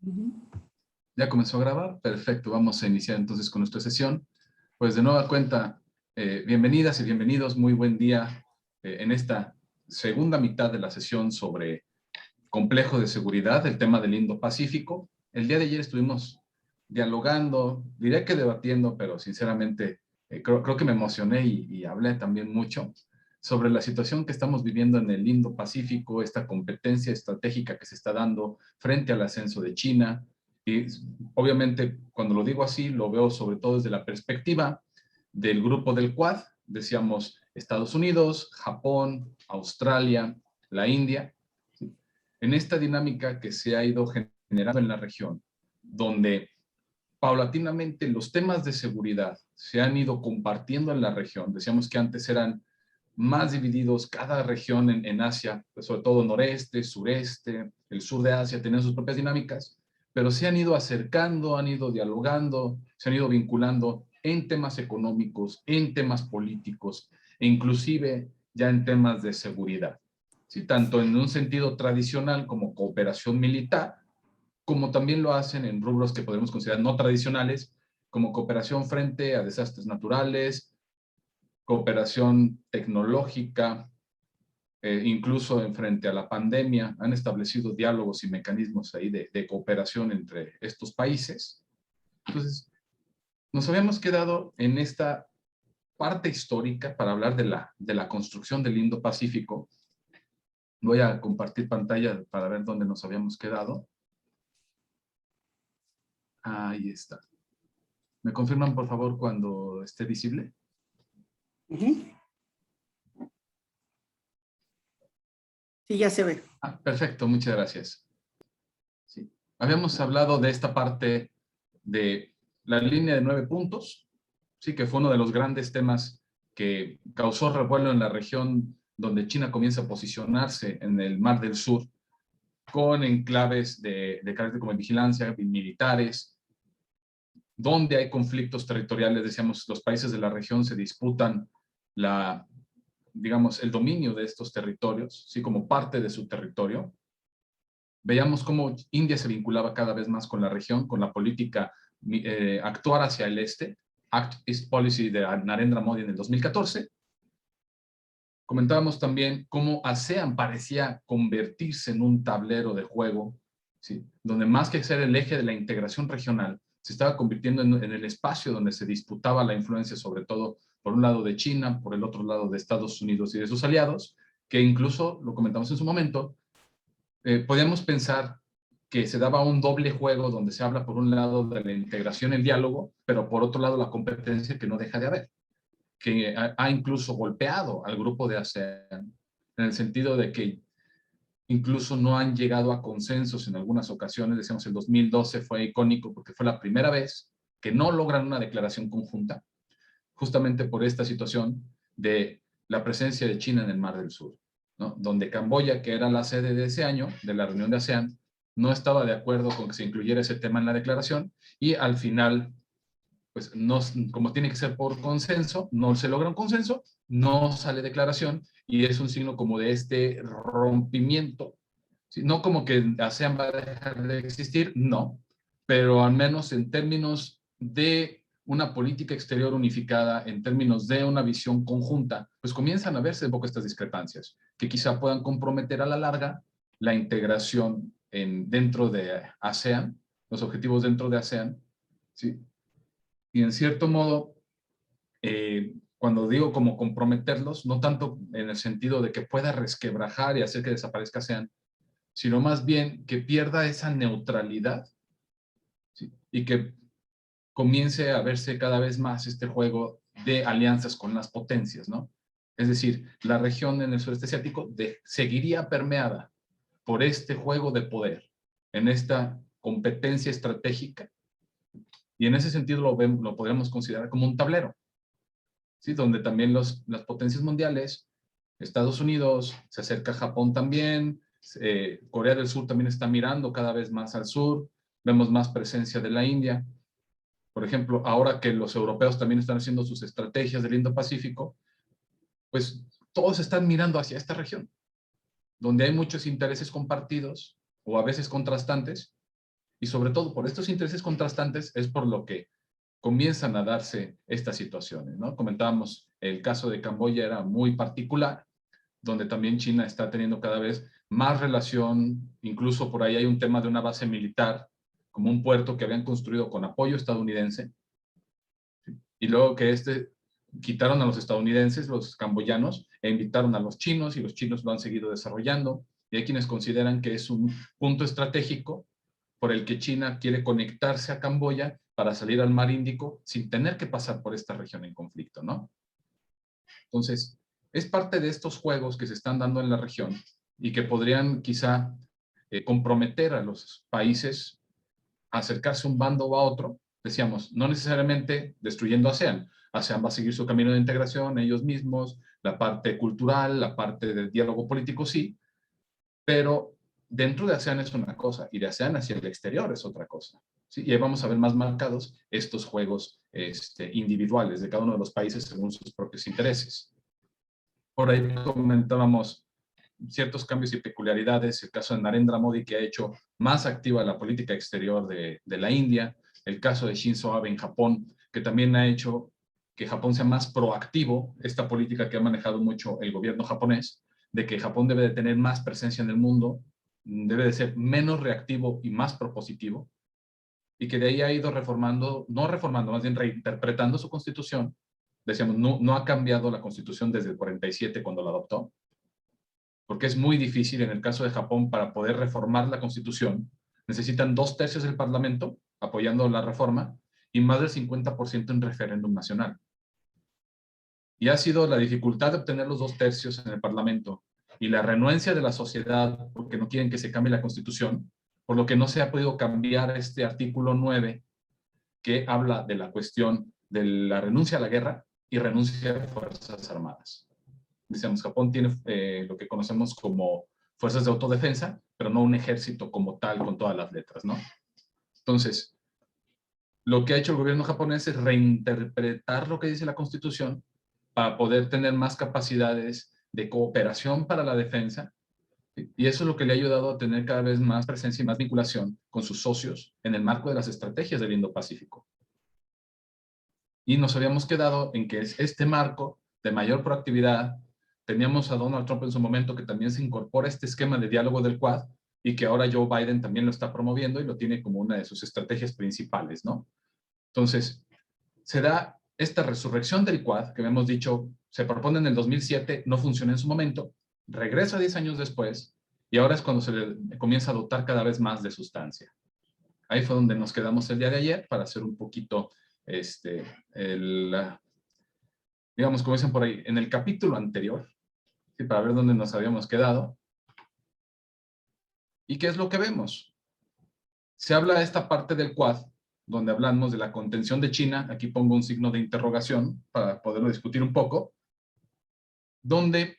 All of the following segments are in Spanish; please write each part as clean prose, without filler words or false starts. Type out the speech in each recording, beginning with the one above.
Ujú. ¿Ya comenzó a grabar? Perfecto, vamos a iniciar entonces con nuestra sesión. Pues de nueva cuenta, bienvenidas y bienvenidos, muy buen día en esta segunda mitad de la sesión sobre complejo de seguridad, el tema del Indo-Pacífico. El día de ayer estuvimos dialogando, diré que debatiendo, pero sinceramente creo que me emocioné y hablé también mucho sobre la situación que estamos viviendo en el Indo-Pacífico, esta competencia estratégica que se está dando frente al ascenso de China. Y obviamente, cuando lo digo así, lo veo sobre todo desde la perspectiva del grupo del Quad, decíamos Estados Unidos, Japón, Australia, la India, ¿sí? En esta dinámica que se ha ido generando en la región, donde paulatinamente los temas de seguridad se han ido compartiendo en la región. Decíamos que antes eran más divididos cada región en Asia, pues sobre todo noreste, sureste, el sur de Asia tenían sus propias dinámicas, pero se han ido acercando, han ido dialogando, se han ido vinculando en temas económicos, en temas políticos e inclusive ya en temas de seguridad. ¿Sí? Tanto en un sentido tradicional como cooperación militar, como también lo hacen en rubros que podemos considerar no tradicionales, como cooperación frente a desastres naturales, cooperación tecnológica, incluso en frente a la pandemia, han establecido diálogos y mecanismos ahí de cooperación entre estos países. Entonces, nos habíamos quedado en esta parte histórica para hablar de la construcción del Indo-Pacífico. Voy a compartir pantalla para ver dónde nos habíamos quedado. Ahí está. ¿Me confirman, por favor, cuando esté visible? Ujú. Sí, ya se ve. Perfecto, muchas gracias. Sí. Habíamos hablado de esta parte de la línea de 9 puntos, sí, que fue uno de los grandes temas que causó revuelo en la región donde China comienza a posicionarse en el Mar del Sur, con enclaves de carácter como vigilancia, militares, donde hay conflictos territoriales. Decíamos, los países de la región se disputan digamos, el dominio de estos territorios, ¿sí? Como parte de su territorio. Veíamos cómo India se vinculaba cada vez más con la región, con la política actuar hacia el este, Act East Policy de Narendra Modi en el 2014. Comentábamos también cómo ASEAN parecía convertirse en un tablero de juego, ¿sí? Donde más que ser el eje de la integración regional, se estaba convirtiendo en el espacio donde se disputaba la influencia, sobre todo por un lado de China, por el otro lado de Estados Unidos y de sus aliados, que incluso, lo comentamos en su momento, podíamos pensar que se daba un doble juego donde se habla por un lado de la integración, el diálogo, pero por otro lado la competencia que no deja de haber, que ha incluso golpeado al grupo de ASEAN, en el sentido de que incluso no han llegado a consensos en algunas ocasiones. Decíamos, el 2012 fue icónico porque fue la primera vez que no logran una declaración conjunta, justamente por esta situación de la presencia de China en el Mar del Sur, ¿no? Donde Camboya, que era la sede de ese año, de la reunión de ASEAN, no estaba de acuerdo con que se incluyera ese tema en la declaración y al final, pues no, como tiene que ser por consenso, no se logra un consenso, no sale declaración y es un signo como de este rompimiento, ¿sí? No como que ASEAN va a dejar de existir, no, pero al menos en términos de una política exterior unificada, en términos de una visión conjunta, pues comienzan a verse un poco estas discrepancias, que quizá puedan comprometer a la larga la integración dentro de ASEAN, los objetivos dentro de ASEAN, ¿sí? Y en cierto modo, cuando digo como comprometerlos, no tanto en el sentido de que pueda resquebrajar y hacer que desaparezca ASEAN, sino más bien que pierda esa neutralidad, ¿sí? Y que comience a verse cada vez más este juego de alianzas con las potencias, ¿no? Es decir, la región en el sureste asiático seguiría permeada por este juego de poder, en esta competencia estratégica, y en ese sentido lo podríamos considerar como un tablero, ¿sí? Donde también las potencias mundiales, Estados Unidos, se acerca a Japón también, Corea del Sur también está mirando cada vez más al sur, vemos más presencia de la India. Por ejemplo, ahora que los europeos también están haciendo sus estrategias del Indo-Pacífico, pues todos están mirando hacia esta región, donde hay muchos intereses compartidos o a veces contrastantes, Y sobre todo por estos intereses contrastantes es por lo que comienzan a darse estas situaciones, ¿no? Comentábamos, el caso de Camboya era muy particular, donde también China está teniendo cada vez más relación, incluso por ahí hay un tema de una base militar, como un puerto que habían construido con apoyo estadounidense, y luego que quitaron a los estadounidenses, los camboyanos, e invitaron a los chinos, y los chinos lo han seguido desarrollando, y hay quienes consideran que es un punto estratégico por el que China quiere conectarse a Camboya para salir al mar Índico sin tener que pasar por esta región en conflicto, ¿no? Entonces, es parte de estos juegos que se están dando en la región y que podrían quizá comprometer a los países a acercarse un bando o a otro. Decíamos, no necesariamente destruyendo ASEAN. ASEAN va a seguir su camino de integración, ellos mismos, la parte cultural, la parte del diálogo político, sí, pero dentro de ASEAN es una cosa y de ASEAN hacia el exterior es otra cosa. ¿Sí? Y ahí vamos a ver más marcados estos juegos individuales de cada uno de los países según sus propios intereses. Por ahí comentábamos ciertos cambios y peculiaridades, el caso de Narendra Modi, que ha hecho más activa la política exterior de la India, el caso de Shinzo Abe en Japón, que también ha hecho que Japón sea más proactivo, esta política que ha manejado mucho el gobierno japonés, de que Japón debe de tener más presencia en el mundo, debe de ser menos reactivo y más propositivo, y que de ahí ha ido reformando, no reformando, más bien reinterpretando su constitución. Decíamos, no ha cambiado la constitución desde el 47 cuando la adoptó, porque es muy difícil en el caso de Japón para poder reformar la constitución. Necesitan 2/3 del parlamento apoyando la reforma y más del 50% en referéndum nacional. Y ha sido la dificultad de obtener los 2/3 en el parlamento y la renuencia de la sociedad porque no quieren que se cambie la constitución, por lo que no se ha podido cambiar este artículo 9 que habla de la cuestión de la renuncia a la guerra y renuncia a fuerzas armadas. Decíamos, Japón tiene lo que conocemos como fuerzas de autodefensa, pero no un ejército como tal con todas las letras, ¿no? Entonces, lo que ha hecho el gobierno japonés es reinterpretar lo que dice la Constitución para poder tener más capacidades de cooperación para la defensa, y eso es lo que le ha ayudado a tener cada vez más presencia y más vinculación con sus socios en el marco de las estrategias del Indo-Pacífico. Y nos habíamos quedado en que es este marco de mayor proactividad. Teníamos a Donald Trump en su momento que también se incorpora a este esquema de diálogo del Quad y que ahora Joe Biden también lo está promoviendo y lo tiene como una de sus estrategias principales, ¿no? Entonces, se da esta resurrección del Quad, que hemos dicho, se propone en el 2007, no funcionó en su momento, regresa 10 años después y ahora es cuando se le comienza a dotar cada vez más de sustancia. Ahí fue donde nos quedamos el día de ayer para hacer un poquito, digamos, como dicen por ahí, en el capítulo anterior, ¿sí? Para ver dónde nos habíamos quedado. ¿Y qué es lo que vemos? Se habla de esta parte del Quad, donde hablamos de la contención de China, aquí pongo un signo de interrogación para poderlo discutir un poco, donde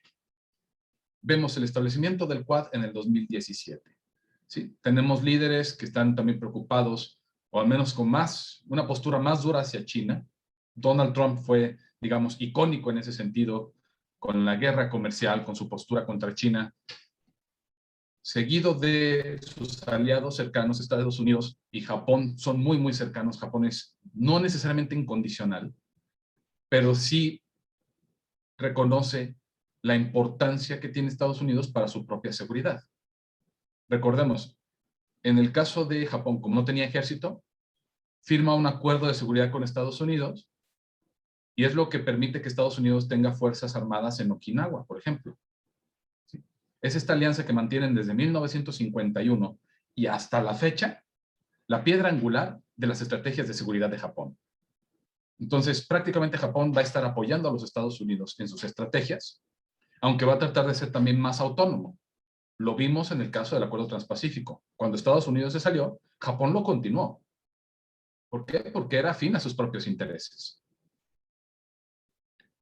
vemos el establecimiento del Quad en el 2017. ¿Sí? Tenemos líderes que están también preocupados, o al menos con una postura más dura hacia China. Donald Trump fue, digamos, icónico en ese sentido, con la guerra comercial, con su postura contra China, seguido de sus aliados cercanos, Estados Unidos y Japón, son muy, muy cercanos. Japón es no necesariamente incondicional, pero sí reconoce la importancia que tiene Estados Unidos para su propia seguridad. Recordemos, en el caso de Japón, como no tenía ejército, firma un acuerdo de seguridad con Estados Unidos y es lo que permite que Estados Unidos tenga fuerzas armadas en Okinawa, por ejemplo. ¿Sí? Es esta alianza que mantienen desde 1951 y hasta la fecha la piedra angular de las estrategias de seguridad de Japón. Entonces, prácticamente Japón va a estar apoyando a los Estados Unidos en sus estrategias, aunque va a tratar de ser también más autónomo. Lo vimos en el caso del Acuerdo Transpacífico. Cuando Estados Unidos se salió, Japón lo continuó. ¿Por qué? Porque era afín a sus propios intereses.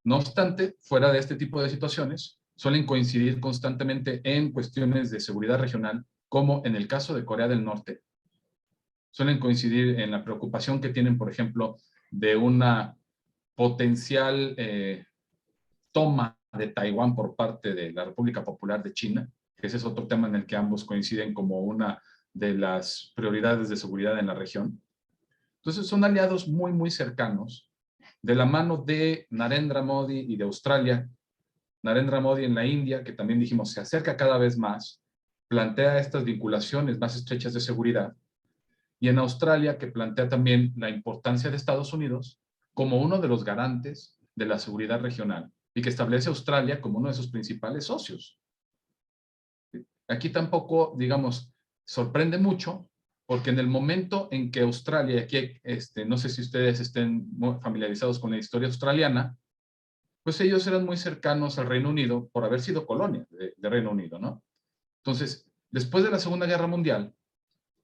No obstante, fuera de este tipo de situaciones, suelen coincidir constantemente en cuestiones de seguridad regional, como en el caso de Corea del Norte. Suelen coincidir en la preocupación que tienen, por ejemplo, de una potencial toma de Taiwán por parte de la República Popular de China, que ese es otro tema en el que ambos coinciden como una de las prioridades de seguridad en la región. Entonces son aliados muy, muy cercanos, de la mano de Narendra Modi y de Australia. Narendra Modi en la India, que también dijimos se acerca cada vez más, plantea estas vinculaciones más estrechas de seguridad, y en Australia, que plantea también la importancia de Estados Unidos como uno de los garantes de la seguridad regional, y que establece a Australia como uno de sus principales socios. Aquí tampoco, digamos, sorprende mucho, porque en el momento en que Australia, aquí no sé si ustedes estén familiarizados con la historia australiana, pues ellos eran muy cercanos al Reino Unido por haber sido colonia de Reino Unido, ¿no? Entonces, después de la Segunda Guerra Mundial,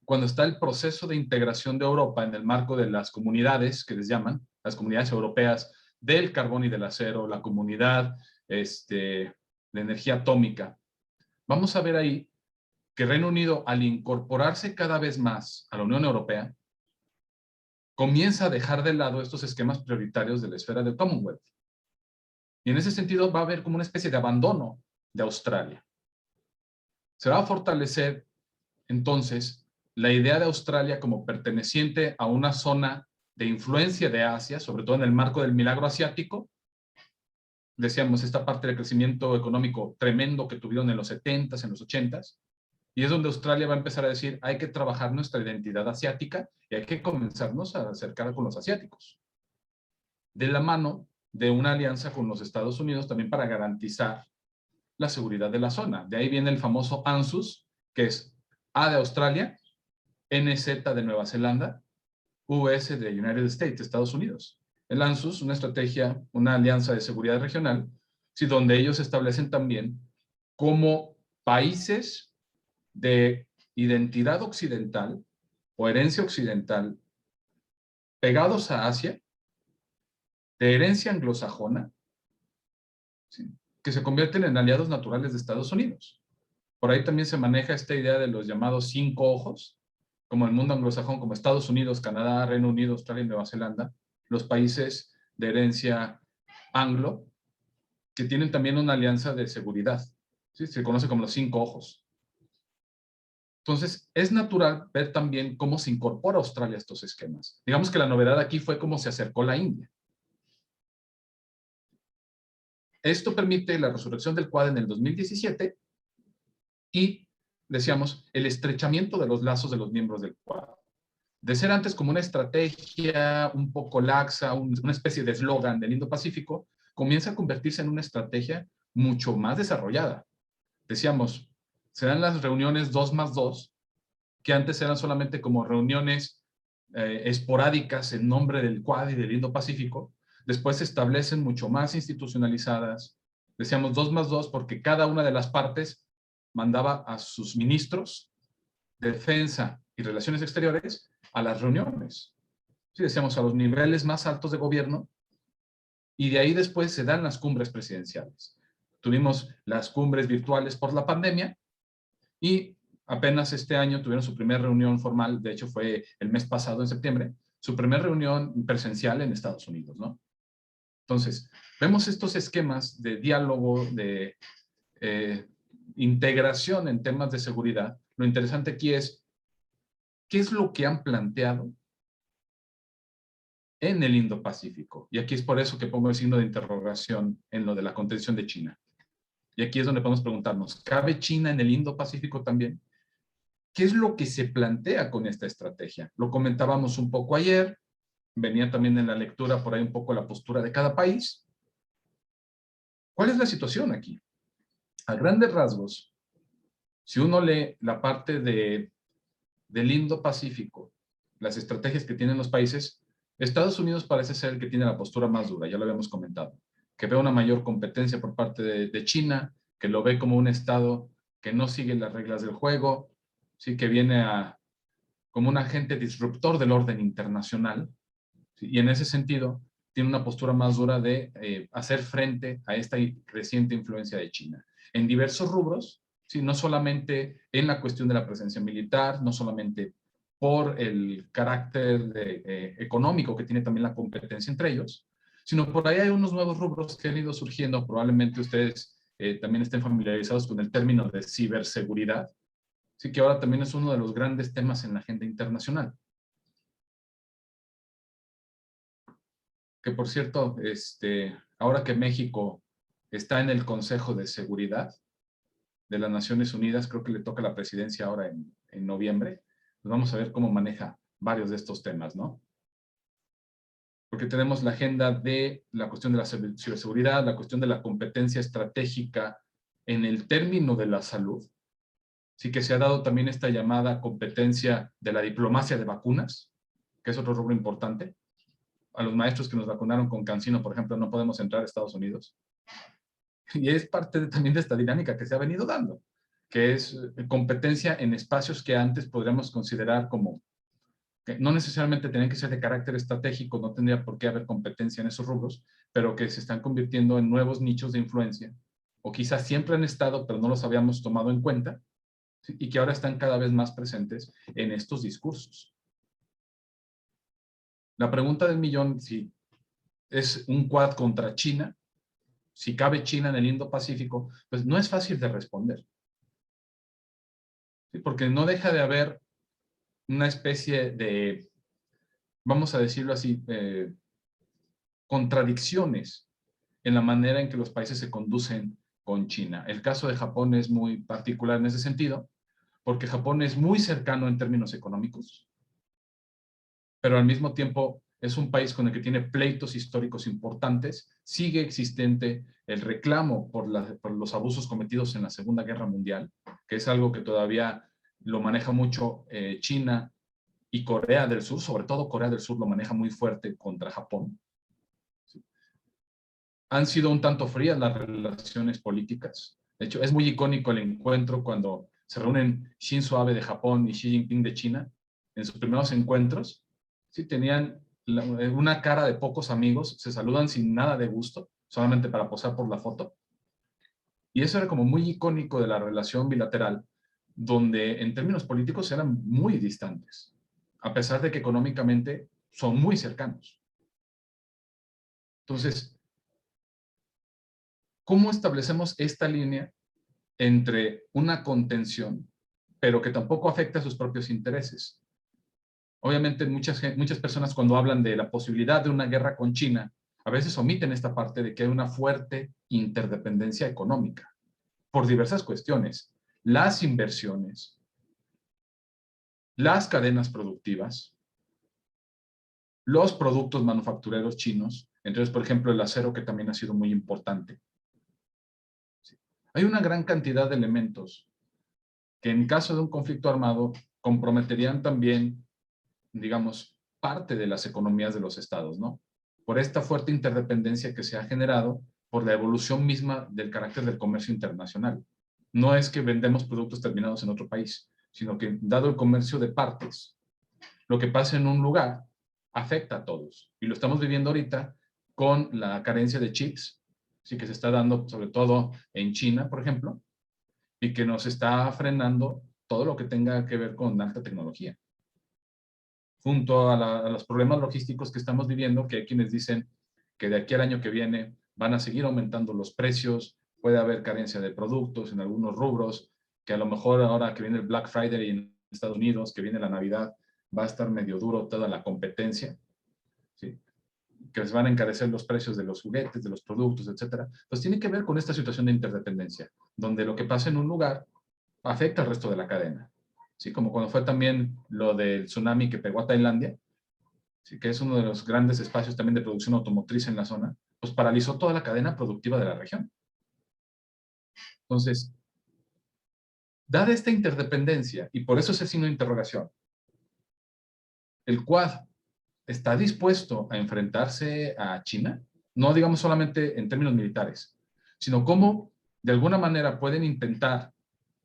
cuando está el proceso de integración de Europa en el marco de las comunidades, que les llaman, las comunidades europeas del carbón y del acero, la comunidad de energía atómica, vamos a ver ahí que Reino Unido, al incorporarse cada vez más a la Unión Europea, comienza a dejar de lado estos esquemas prioritarios de la esfera del Commonwealth. Y en ese sentido va a haber como una especie de abandono de Australia. Se va a fortalecer entonces la idea de Australia como perteneciente a una zona de influencia de Asia, sobre todo en el marco del milagro asiático. Decíamos, esta parte del crecimiento económico tremendo que tuvieron en los 70s, en los 80s, y es donde Australia va a empezar a decir, hay que trabajar nuestra identidad asiática y hay que comenzarnos a acercar con los asiáticos. De la mano de una alianza con los Estados Unidos también para garantizar la seguridad de la zona. De ahí viene el famoso ANZUS, que es A de Australia, NZ de Nueva Zelanda, US de United States, Estados Unidos. El ANZUS, una estrategia, una alianza de seguridad regional, sí, donde ellos establecen también como países de identidad occidental o herencia occidental pegados a Asia, de herencia anglosajona, ¿sí?, que se convierten en aliados naturales de Estados Unidos. Por ahí también se maneja esta idea de los llamados 5 ojos, como el mundo anglosajón, como Estados Unidos, Canadá, Reino Unido, Australia y Nueva Zelanda, los países de herencia anglo, que tienen también una alianza de seguridad, ¿sí? Se conoce como los 5 ojos. Entonces, es natural ver también cómo se incorpora Australia a estos esquemas. Digamos que la novedad aquí fue cómo se acercó la India. Esto permite la resurrección del Quad en el 2017 y, decíamos, el estrechamiento de los lazos de los miembros del Quad. De ser antes como una estrategia un poco laxa, una especie de eslogan del Indo-Pacífico, comienza a convertirse en una estrategia mucho más desarrollada. Decíamos, se dan las reuniones 2+2, que antes eran solamente como reuniones esporádicas en nombre del Quad y del Indo-Pacífico. Después se establecen mucho más institucionalizadas. Decíamos 2+2 porque cada una de las partes mandaba a sus ministros de defensa y relaciones exteriores a las reuniones. Sí, decíamos a los niveles más altos de gobierno, y de ahí después se dan las cumbres presidenciales. Tuvimos las cumbres virtuales por la pandemia y apenas este año tuvieron su primera reunión formal, de hecho fue el mes pasado, en septiembre, su primera reunión presencial en Estados Unidos, ¿no? Entonces, vemos estos esquemas de diálogo, de integración en temas de seguridad. Lo interesante aquí es, ¿qué es lo que han planteado en el Indo-Pacífico? Y aquí es por eso que pongo el signo de interrogación en lo de la contención de China. Y aquí es donde podemos preguntarnos, ¿cabe China en el Indo-Pacífico también? ¿Qué es lo que se plantea con esta estrategia? Lo comentábamos un poco ayer, venía también en la lectura por ahí un poco la postura de cada país. ¿Cuál es la situación aquí? A grandes rasgos, si uno lee la parte del Indo-Pacífico, las estrategias que tienen los países, Estados Unidos parece ser el que tiene la postura más dura, ya lo habíamos comentado, que ve una mayor competencia por parte de China, que lo ve como un estado que no sigue las reglas del juego, sí, que viene como un agente disruptor del orden internacional, ¿sí? Y en ese sentido tiene una postura más dura de hacer frente a esta reciente influencia de China en diversos rubros, ¿sí? No solamente en la cuestión de la presencia militar, no solamente por el carácter económico que tiene también la competencia entre ellos, sino por ahí hay unos nuevos rubros que han ido surgiendo. Probablemente ustedes también estén familiarizados con el término de ciberseguridad, Sí, que ahora también es uno de los grandes temas en la agenda internacional. Que por cierto, ahora que México está en el Consejo de Seguridad de las Naciones Unidas, creo que le toca la presidencia ahora en noviembre, pues vamos a ver cómo maneja varios de estos temas, ¿no? Porque tenemos la agenda de la cuestión de la ciberseguridad, la cuestión de la competencia estratégica en el término de la salud. Sí que se ha dado también esta llamada competencia de la diplomacia de vacunas, que es otro rubro importante. A los maestros que nos vacunaron con CanSino, por ejemplo, no podemos entrar a Estados Unidos. Y es parte también de esta dinámica que se ha venido dando, que es competencia en espacios que antes podríamos considerar como que no necesariamente tenían que ser de carácter estratégico, no tendría por qué haber competencia en esos rubros, pero que se están convirtiendo en nuevos nichos de influencia, o quizás siempre han estado, pero no los habíamos tomado en cuenta, ¿sí? Y que ahora están cada vez más presentes en estos discursos. La pregunta del millón, si es un Quad contra China, si cabe China en el Indo-Pacífico, pues no es fácil de responder. ¿Sí? Porque no deja de haber una especie de, vamos a decirlo así, contradicciones en la manera en que los países se conducen con China. El caso de Japón es muy particular en ese sentido, porque Japón es muy cercano en términos económicos, pero al mismo tiempo es un país con el que tiene pleitos históricos importantes, sigue existente el reclamo por los abusos cometidos en la Segunda Guerra Mundial, que es algo que todavía lo maneja mucho China y Corea del Sur, sobre todo Corea del Sur lo maneja muy fuerte contra Japón. Han sido un tanto frías las relaciones políticas. De hecho, es muy icónico el encuentro cuando se reúnen Shinzo Abe de Japón y Xi Jinping de China. En sus primeros encuentros, sí tenían una cara de pocos amigos, se saludan sin nada de gusto, solamente para posar por la foto. Y eso era como muy icónico de la relación bilateral, donde en términos políticos eran muy distantes, a pesar de que económicamente son muy cercanos. Entonces, ¿cómo establecemos esta línea entre una contención, pero que tampoco afecta a sus propios intereses? Obviamente muchas personas cuando hablan de la posibilidad de una guerra con China, a veces omiten esta parte de que hay una fuerte interdependencia económica por diversas cuestiones. Las inversiones, las cadenas productivas, los productos manufactureros chinos, entonces, por ejemplo, el acero que también ha sido muy importante. Hay una gran cantidad de elementos que en caso de un conflicto armado comprometerían también, digamos, parte de las economías de los estados, ¿no? Por esta fuerte interdependencia que se ha generado por la evolución misma del carácter del comercio internacional. No es que vendemos productos terminados en otro país, sino que dado el comercio de partes, lo que pasa en un lugar afecta a todos. Y lo estamos viviendo ahorita con la carencia de chips, sí que se está dando sobre todo en China, por ejemplo, y que nos está frenando todo lo que tenga que ver con alta tecnología. Junto a los problemas logísticos que estamos viviendo, que hay quienes dicen que de aquí al año que viene van a seguir aumentando los precios, puede haber carencia de productos en algunos rubros, que a lo mejor ahora que viene el Black Friday en Estados Unidos, que viene la Navidad, va a estar medio duro toda la competencia, ¿sí? Que les van a encarecer los precios de los juguetes, de los productos, etcétera. Pues tiene que ver con esta situación de interdependencia, donde lo que pasa en un lugar afecta al resto de la cadena. ¿Sí? Como cuando fue también lo del tsunami que pegó a Tailandia, ¿sí? Que es uno de los grandes espacios también de producción automotriz en la zona, pues paralizó toda la cadena productiva de la región. Entonces, dada esta interdependencia, y por eso es el signo de interrogación, ¿el Quad está dispuesto a enfrentarse a China? No digamos solamente en términos militares, sino cómo de alguna manera pueden intentar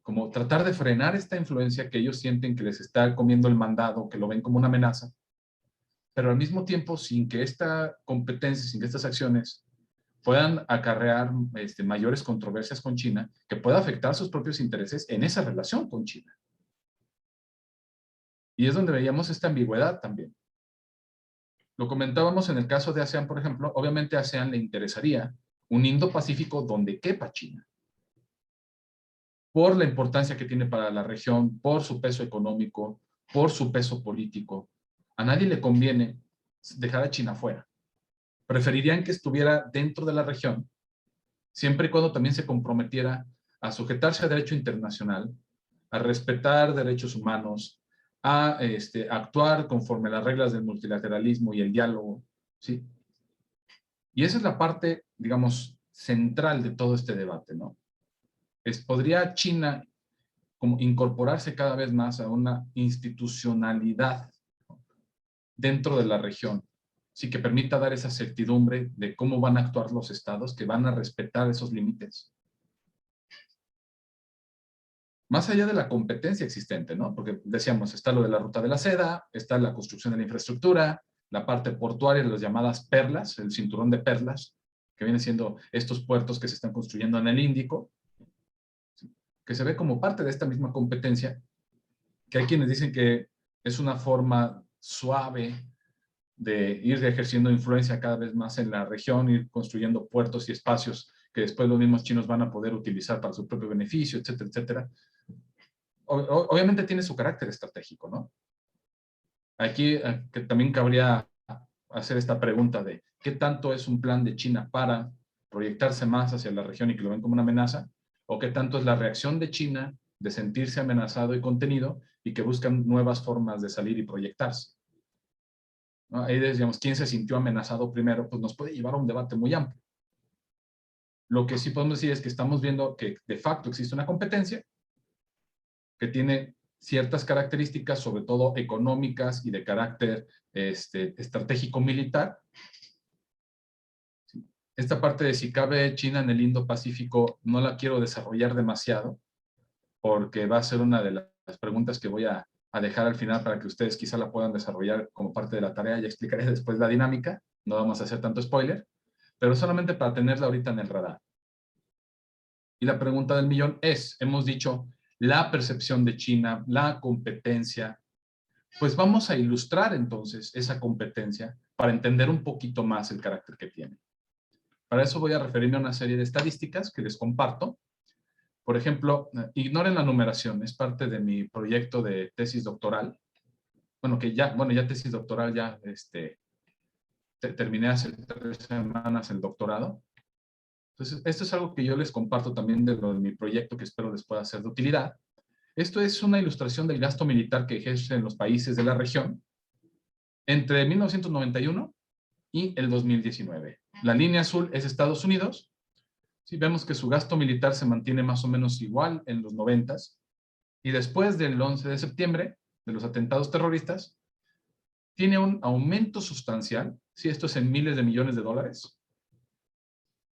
como tratar de frenar esta influencia que ellos sienten que les está comiendo el mandado, que lo ven como una amenaza, pero al mismo tiempo sin que esta competencia, sin que estas acciones puedan acarrear mayores controversias con China, que pueda afectar sus propios intereses en esa relación con China. Y es donde veíamos esta ambigüedad también. Lo comentábamos en el caso de ASEAN, por ejemplo, obviamente a ASEAN le interesaría un Indo-Pacífico donde quepa China. por la importancia que tiene para la región, por su peso económico, por su peso político. A nadie le conviene dejar a China fuera. Preferirían que estuviera dentro de la región, siempre y cuando también se comprometiera a sujetarse a derecho internacional, a respetar derechos humanos, a actuar conforme a las reglas del multilateralismo y el diálogo, ¿sí? Y esa es la parte, digamos, central de todo este debate, ¿no? ¿Podría China como incorporarse cada vez más a una institucionalidad, ¿no?, dentro de la región, sí, que permita dar esa certidumbre de cómo van a actuar los estados, que van a respetar esos límites? Más allá de la competencia existente, ¿no? Porque decíamos, está lo de la ruta de la seda, está la construcción de la infraestructura, la parte portuaria, las llamadas perlas, el cinturón de perlas, que vienen siendo estos puertos que se están construyendo en el Índico, que se ve como parte de esta misma competencia, que hay quienes dicen que es una forma suave de ir ejerciendo influencia cada vez más en la región, ir construyendo puertos y espacios que después los mismos chinos van a poder utilizar para su propio beneficio, etcétera, etcétera. Obviamente tiene su carácter estratégico, ¿no? Aquí que también cabría hacer esta pregunta de ¿qué tanto es un plan de China para proyectarse más hacia la región y que lo ven como una amenaza? ¿O qué tanto es la reacción de China de sentirse amenazado y contenido y que buscan nuevas formas de salir y proyectarse, ¿no? Ahí decíamos, ¿quién se sintió amenazado primero? Pues nos puede llevar a un debate muy amplio. Lo que sí podemos decir es que estamos viendo que de facto existe una competencia que tiene ciertas características, sobre todo económicas y de carácter estratégico militar. Esta parte de si cabe China en el Indo-Pacífico no la quiero desarrollar demasiado, porque va a ser una de las preguntas que voy a dejar al final para que ustedes quizá la puedan desarrollar como parte de la tarea. Ya explicaré después la dinámica, no vamos a hacer tanto spoiler, pero solamente para tenerla ahorita en el radar. Y la pregunta del millón es, hemos dicho, la percepción de China, la competencia, pues vamos a ilustrar entonces esa competencia para entender un poquito más el carácter que tiene. Para eso voy a referirme a una serie de estadísticas que les comparto. Por ejemplo, ignoren la numeración, es parte de mi proyecto de tesis doctoral. Bueno, ya tesis doctoral, ya terminé hace 3 semanas el doctorado. Entonces, esto es algo que yo les comparto también de mi proyecto que espero les pueda ser de utilidad. Esto es una ilustración del gasto militar que ejercen los países de la región entre 1991 y el 2019. La línea azul es Estados Unidos. Sí, vemos que su gasto militar se mantiene más o menos igual en los 90s. Y después del 11 de septiembre, de los atentados terroristas, tiene un aumento sustancial. Sí, esto es en miles de millones de dólares.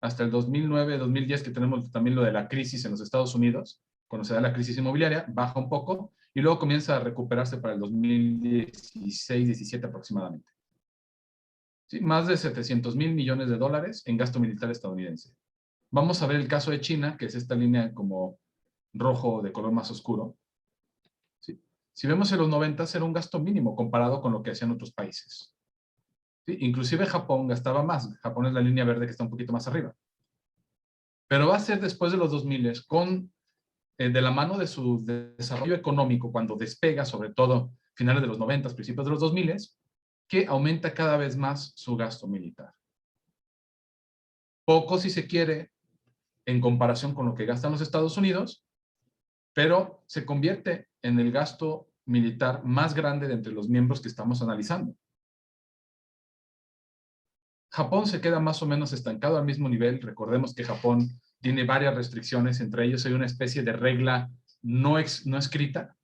Hasta el 2009-2010, que tenemos también lo de la crisis en los Estados Unidos, cuando se da la crisis inmobiliaria, baja un poco y luego comienza a recuperarse para el 2016-17 aproximadamente. Sí, más de 700,000 millones de dólares en gasto militar estadounidense. Vamos a ver el caso de China, que es esta línea como rojo de color más oscuro. ¿Sí? Si vemos en los 90 era un gasto mínimo comparado con lo que hacían otros países. ¿Sí? Inclusive Japón gastaba más. Japón es la línea verde que está un poquito más arriba. Pero va a ser después de los 2000 de la mano de su desarrollo económico, cuando despega, sobre todo finales de los 90, principios de los 2000, que aumenta cada vez más su gasto militar. Poco, si se quiere, en comparación con lo que gastan los Estados Unidos, pero se convierte en el gasto militar más grande de entre los miembros que estamos analizando. Japón se queda más o menos estancado al mismo nivel. Recordemos que Japón tiene varias restricciones, entre ellos hay una especie de regla no escrita,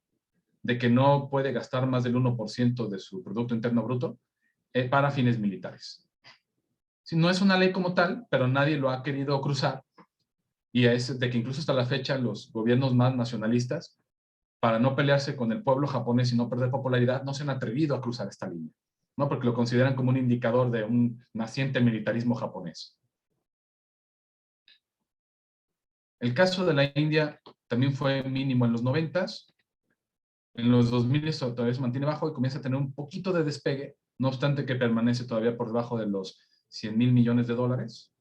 de que no puede gastar más del 1% de su Producto Interno Bruto para fines militares. No es una ley como tal, pero nadie lo ha querido cruzar, y es de que incluso hasta la fecha los gobiernos más nacionalistas, para no pelearse con el pueblo japonés y no perder popularidad, no se han atrevido a cruzar esta línea, ¿no? Porque lo consideran como un indicador de un naciente militarismo japonés. El caso de la India también fue mínimo en los 90s. En los 2000 todavía se mantiene bajo y comienza a tener un poquito de despegue, no obstante que permanece todavía por debajo de los 100,000 millones de dólares.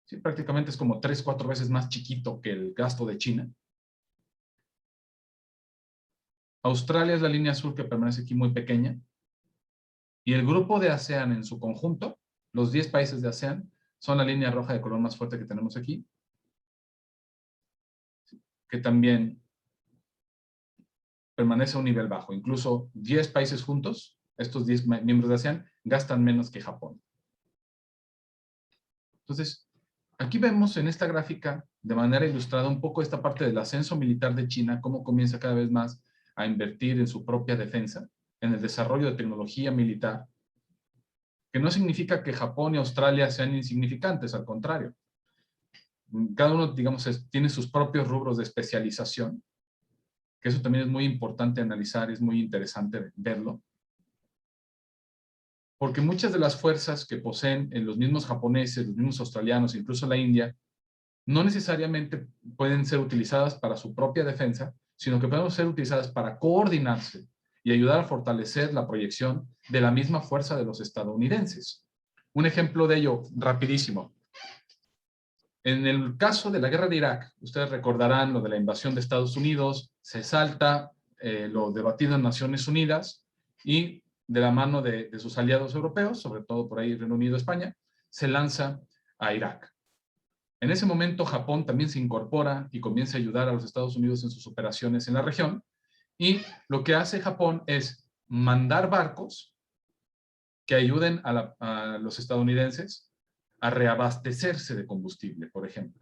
Sí, prácticamente es como 3-4 veces más chiquito que el gasto de China. Australia es la línea azul que permanece aquí muy pequeña. Y el grupo de ASEAN en su conjunto, los 10 países de ASEAN, son la línea roja de color más fuerte que tenemos aquí, que también permanece a un nivel bajo. Incluso 10 países juntos, estos 10 miembros de ASEAN, gastan menos que Japón. Entonces, aquí vemos en esta gráfica, de manera ilustrada, un poco esta parte del ascenso militar de China, cómo comienza cada vez más a invertir en su propia defensa, en el desarrollo de tecnología militar, que no significa que Japón y Australia sean insignificantes, al contrario. Cada uno, digamos, tiene sus propios rubros de especialización, que eso también es muy importante analizar, es muy interesante verlo, porque muchas de las fuerzas que poseen en los mismos japoneses, los mismos australianos, incluso la India, no necesariamente pueden ser utilizadas para su propia defensa, sino que pueden ser utilizadas para coordinarse y ayudar a fortalecer la proyección de la misma fuerza de los estadounidenses. Un ejemplo de ello, rapidísimo. En el caso de la guerra de Irak, ustedes recordarán lo de la invasión de Estados Unidos, se salta lo debatido en Naciones Unidas y de la mano de sus aliados europeos, sobre todo por ahí Reino Unido, España, se lanza a Irak. En ese momento Japón también se incorpora y comienza a ayudar a los Estados Unidos en sus operaciones en la región, y lo que hace Japón es mandar barcos que ayuden a los estadounidenses a reabastecerse de combustible, por ejemplo.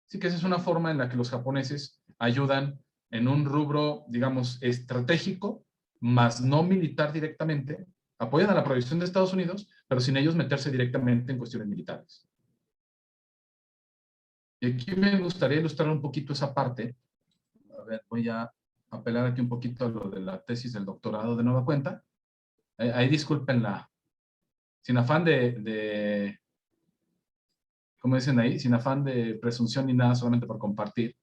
Así que esa es una forma en la que los japoneses ayudan en un rubro, digamos, estratégico, más no militar directamente, apoyan a la provisión de Estados Unidos, pero sin ellos meterse directamente en cuestiones militares. Y aquí me gustaría ilustrar un poquito esa parte. A ver, voy a apelar aquí un poquito a lo de la tesis del doctorado de nueva cuenta. Ahí discúlpenla, sin afán como dicen ahí, sin afán de presunción ni nada, solamente por compartir.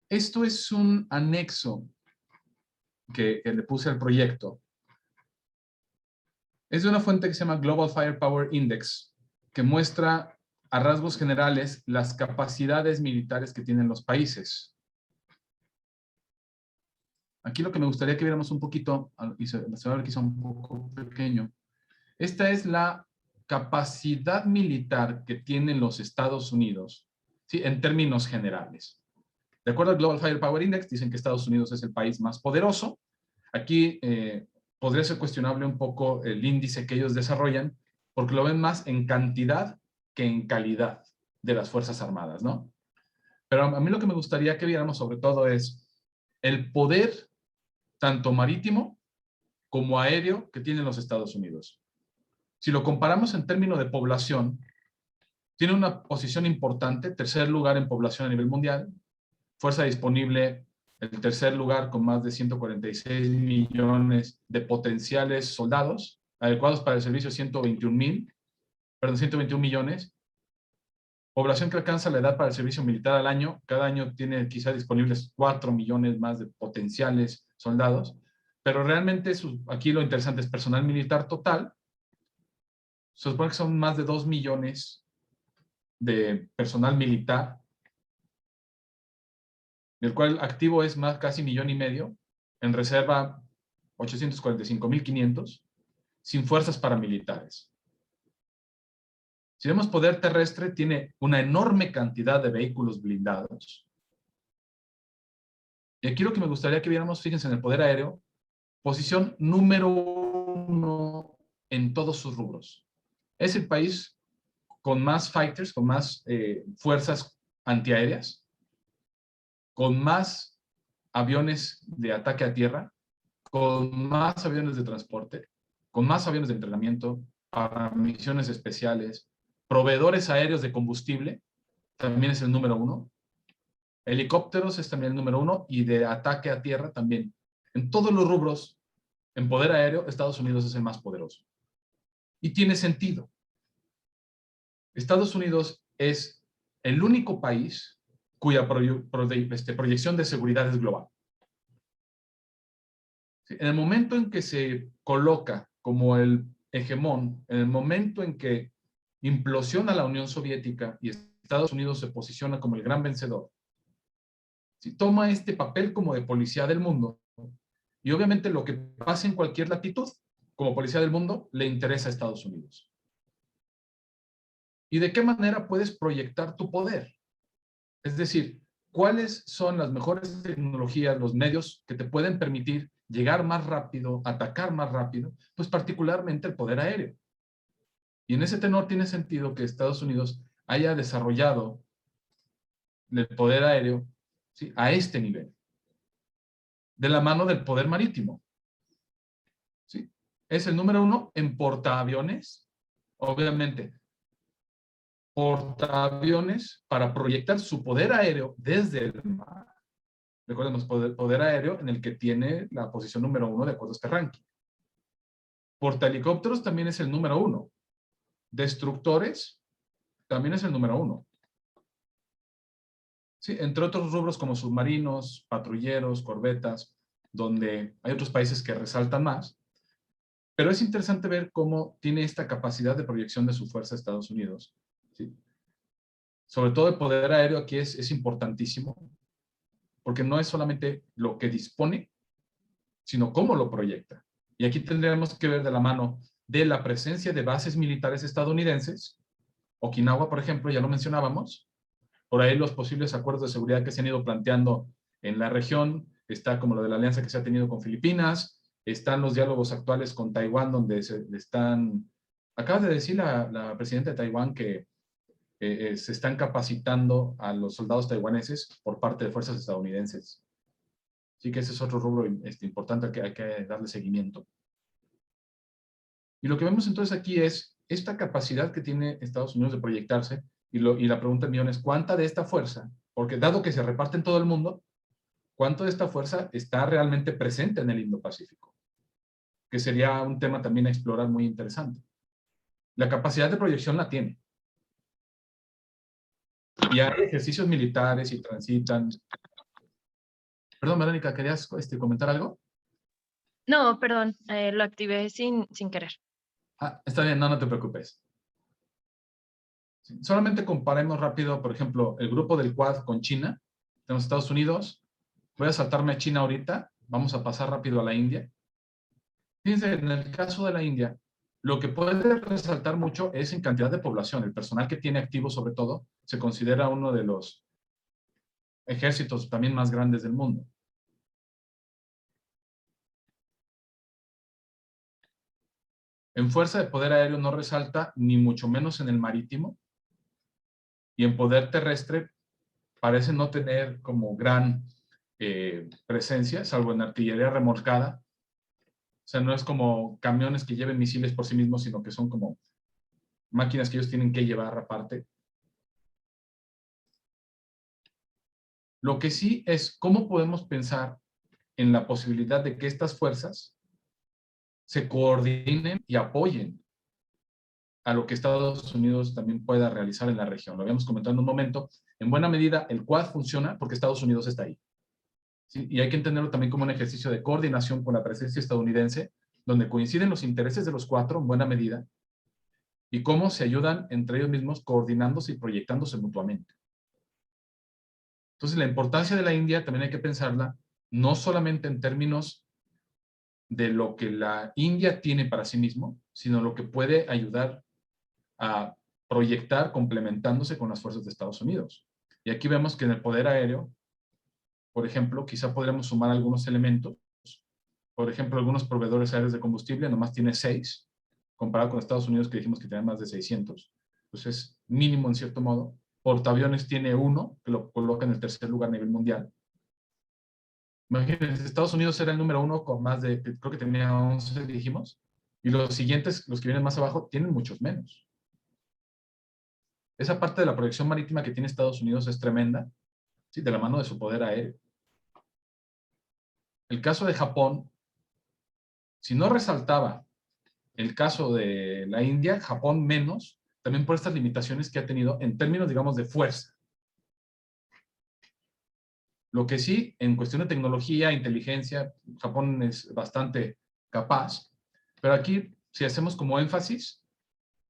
Esto es un anexo que le puse al proyecto. Es de una fuente que se llama Global Firepower Index, que muestra a rasgos generales las capacidades militares que tienen los países. Aquí lo que me gustaría que viéramos un poquito, y se va a ver quizá un poco pequeño, esta es la capacidad militar que tienen los Estados Unidos, ¿sí?, en términos generales. De acuerdo al Global Firepower Index, dicen que Estados Unidos es el país más poderoso. Aquí podría ser cuestionable un poco el índice que ellos desarrollan, porque lo ven más en cantidad que en calidad de las Fuerzas Armadas, ¿no? Pero a mí lo que me gustaría que viéramos sobre todo es el poder tanto marítimo como aéreo que tienen los Estados Unidos. Si lo comparamos en términos de población, tiene una posición importante, tercer lugar en población a nivel mundial, fuerza disponible, el tercer lugar con más de 146 millones de potenciales soldados, adecuados para el servicio 121 millones, población que alcanza la edad para el servicio militar al año, cada año tiene quizá disponibles 4 millones más de potenciales soldados, pero realmente aquí lo interesante es personal militar total. Se supone que son más de 2 millones de personal militar, del cual activo es más casi 1,5 millones, en reserva 845,500, sin fuerzas paramilitares. Si vemos poder terrestre, tiene una enorme cantidad de vehículos blindados. Y aquí lo que me gustaría que viéramos, fíjense en el poder aéreo, posición número 1 en todos sus rubros. Es el país con más fighters, con más fuerzas antiaéreas, con más aviones de ataque a tierra, con más aviones de transporte, con más aviones de entrenamiento, para misiones especiales, proveedores aéreos de combustible, también es el número 1, helicópteros es también el número 1, y de ataque a tierra también. En todos los rubros, en poder aéreo, Estados Unidos es el más poderoso. Y tiene sentido. Estados Unidos es el único país cuya proyección de seguridad es global. En el momento en que se coloca como el hegemón, en el momento en que implosiona la Unión Soviética y Estados Unidos se posiciona como el gran vencedor, ¿sí? Toma este papel como de policía del mundo. Y obviamente lo que pasa en cualquier latitud, como policía del mundo, le interesa a Estados Unidos. ¿Y de qué manera puedes proyectar tu poder? Es decir, ¿cuáles son las mejores tecnologías, los medios que te pueden permitir llegar más rápido, atacar más rápido? Pues particularmente el poder aéreo. Y en ese tenor tiene sentido que Estados Unidos haya desarrollado el poder aéreo, ¿sí?, a este nivel, de la mano del poder marítimo. ¿Sí? Es el número 1 en portaaviones, obviamente, portaaviones para proyectar su poder aéreo desde el mar. Recordemos, poder aéreo en el que tiene la posición número 1 de acuerdo a este ranking. Portahelicópteros también es el número 1. Destructores también es el número 1. Sí, entre otros rubros como submarinos, patrulleros, corbetas, donde hay otros países que resaltan más. Pero es interesante ver cómo tiene esta capacidad de proyección de su fuerza Estados Unidos. ¿Sí? Sobre todo el poder aéreo aquí es importantísimo, porque no es solamente lo que dispone, sino cómo lo proyecta. Y aquí tendríamos que ver de la mano de la presencia de bases militares estadounidenses. Okinawa, por ejemplo, ya lo mencionábamos. Por ahí los posibles acuerdos de seguridad que se han ido planteando en la región, está como lo de la alianza que se ha tenido con Filipinas, están los diálogos actuales con Taiwán, donde acaba de decir la presidenta de Taiwán que se están capacitando a los soldados taiwaneses por parte de fuerzas estadounidenses. Así que ese es otro rubro importante al que hay que darle seguimiento. Y lo que vemos entonces aquí es esta capacidad que tiene Estados Unidos de proyectarse, y la pregunta del millón es, ¿cuánta de esta fuerza, porque dado que se reparte en todo el mundo, cuánto de esta fuerza está realmente presente en el Indo-Pacífico? Que sería un tema también a explorar muy interesante. La capacidad de proyección la tiene. Y hay ejercicios militares y transitan. Perdón, Verónica, ¿querías comentar algo? No, perdón, lo activé sin querer. Ah, está bien, no te preocupes. Sí, solamente comparemos rápido, por ejemplo, el grupo del Quad con China. Tenemos Estados Unidos. Voy a saltarme a China ahorita. Vamos a pasar rápido a la India. Fíjense, en el caso de la India, lo que puede resaltar mucho es en cantidad de población. El personal que tiene activo, sobre todo, se considera uno de los ejércitos también más grandes del mundo. En fuerza de poder aéreo no resalta, ni mucho menos en el marítimo. Y en poder terrestre parece no tener como gran presencia, salvo en artillería remolcada. O sea, no es como camiones que lleven misiles por sí mismos, sino que son como máquinas que ellos tienen que llevar aparte. Lo que sí es cómo podemos pensar en la posibilidad de que estas fuerzas se coordinen y apoyen a lo que Estados Unidos también pueda realizar en la región. Lo habíamos comentado en un momento. En buena medida, el Quad funciona porque Estados Unidos está ahí. ¿Sí? Y hay que entenderlo también como un ejercicio de coordinación con la presencia estadounidense, donde coinciden los intereses de los cuatro en buena medida, y cómo se ayudan entre ellos mismos coordinándose y proyectándose mutuamente. Entonces, la importancia de la India también hay que pensarla no solamente en términos de lo que la India tiene para sí mismo, sino lo que puede ayudar a proyectar complementándose con las fuerzas de Estados Unidos. Y aquí vemos que en el poder aéreo, por ejemplo, quizá podríamos sumar algunos elementos. Por ejemplo, algunos proveedores aéreos de combustible nomás tiene 6, comparado con Estados Unidos que dijimos que tenía más de 600. Pues es mínimo en cierto modo. Portaaviones tiene 1, que lo coloca en el tercer lugar a nivel mundial. Imagínense, Estados Unidos era el número 1 con más de, creo que tenía 11, dijimos, y los siguientes, los que vienen más abajo, tienen muchos menos. Esa parte de la proyección marítima que tiene Estados Unidos es tremenda, ¿sí?, de la mano de su poder aéreo. El caso de Japón, si no resaltaba el caso de la India, Japón menos, también por estas limitaciones que ha tenido en términos, digamos, de fuerza. Lo que sí, en cuestión de tecnología, inteligencia, Japón es bastante capaz, pero aquí, si hacemos como énfasis,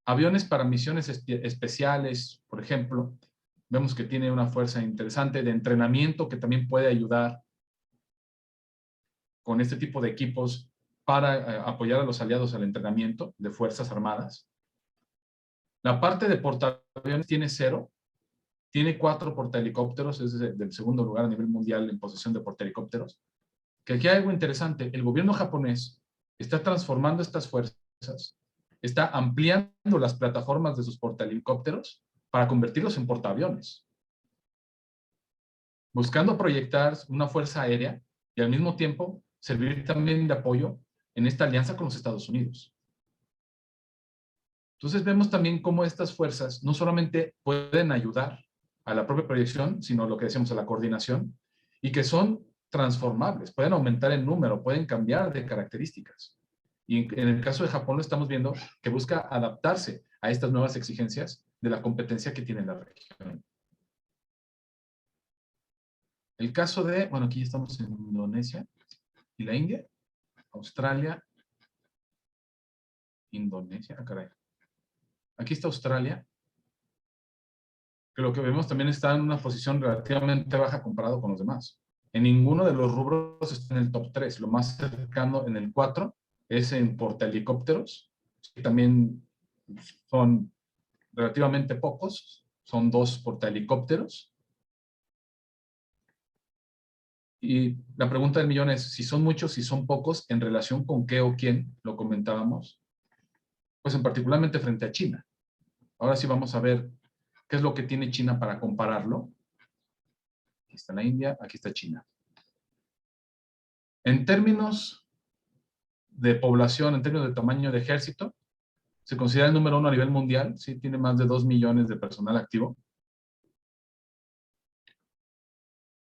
aviones para misiones especiales, por ejemplo, Vemos que tiene una fuerza interesante de entrenamiento que también puede ayudar con este tipo de equipos para apoyar a los aliados al entrenamiento de Fuerzas Armadas. La parte de portaaviones tiene 0. Tiene 4 portahelicópteros, es del segundo lugar a nivel mundial en posesión de portahelicópteros. Que aquí hay algo interesante. El gobierno japonés está transformando estas fuerzas, está ampliando las plataformas de sus portahelicópteros para convertirlos en portaaviones, buscando proyectar una fuerza aérea y al mismo tiempo servir también de apoyo en esta alianza con los Estados Unidos. Entonces vemos también cómo estas fuerzas no solamente pueden ayudar a la propia proyección, sino lo que decíamos, a la coordinación, y que son transformables, pueden aumentar en número, pueden cambiar de características. Y en el caso de Japón lo estamos viendo que busca adaptarse a estas nuevas exigencias de la competencia que tiene la región. El caso de, bueno, aquí estamos en Indonesia y la India, Australia, Indonesia, caray. Aquí está Australia, que lo que vemos también está en una posición relativamente baja comparado con los demás. En ninguno de los rubros está en el top 3. Lo más cercano en el 4 es en portahelicópteros, que también son relativamente pocos, son 2 portahelicópteros. Y la pregunta del millón es, si son muchos, si son pocos, ¿en relación con qué o quién? Lo comentábamos. Pues en particularmente frente a China. Ahora sí vamos a ver qué es lo que tiene China para compararlo. Aquí está la India, aquí está China. En términos de población, en términos de tamaño de ejército, se considera el número 1 a nivel mundial, sí, tiene más de 2 millones de personal activo.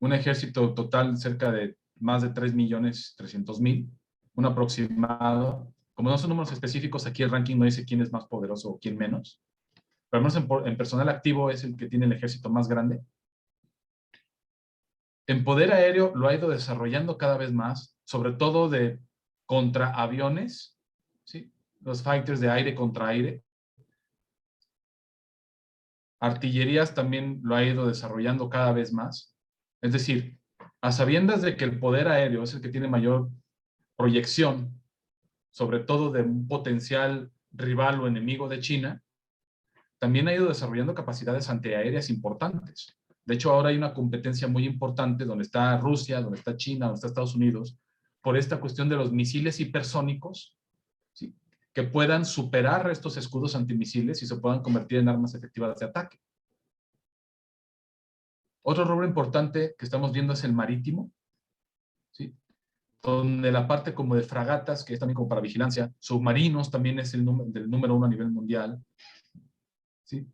Un ejército total cerca de más de 3.300.000, un aproximado. Como no son números específicos, aquí el ranking no dice quién es más poderoso o quién menos. Pero al menos en personal activo es el que tiene el ejército más grande. En poder aéreo lo ha ido desarrollando cada vez más, sobre todo de contraaviones, ¿sí? Los fighters de aire contra aire. Artillerías también lo ha ido desarrollando cada vez más. Es decir, a sabiendas de que el poder aéreo es el que tiene mayor proyección, sobre todo de un potencial rival o enemigo de China, también ha ido desarrollando capacidades antiaéreas importantes. De hecho, ahora hay una competencia muy importante donde está Rusia, donde está China, donde está Estados Unidos, por esta cuestión de los misiles hipersónicos, ¿sí? Que puedan superar estos escudos antimisiles y se puedan convertir en armas efectivas de ataque. Otro rubro importante que estamos viendo es el marítimo, ¿sí? Donde la parte como de fragatas, que es también como para vigilancia, submarinos también es del número 1 a nivel mundial, ¿sí?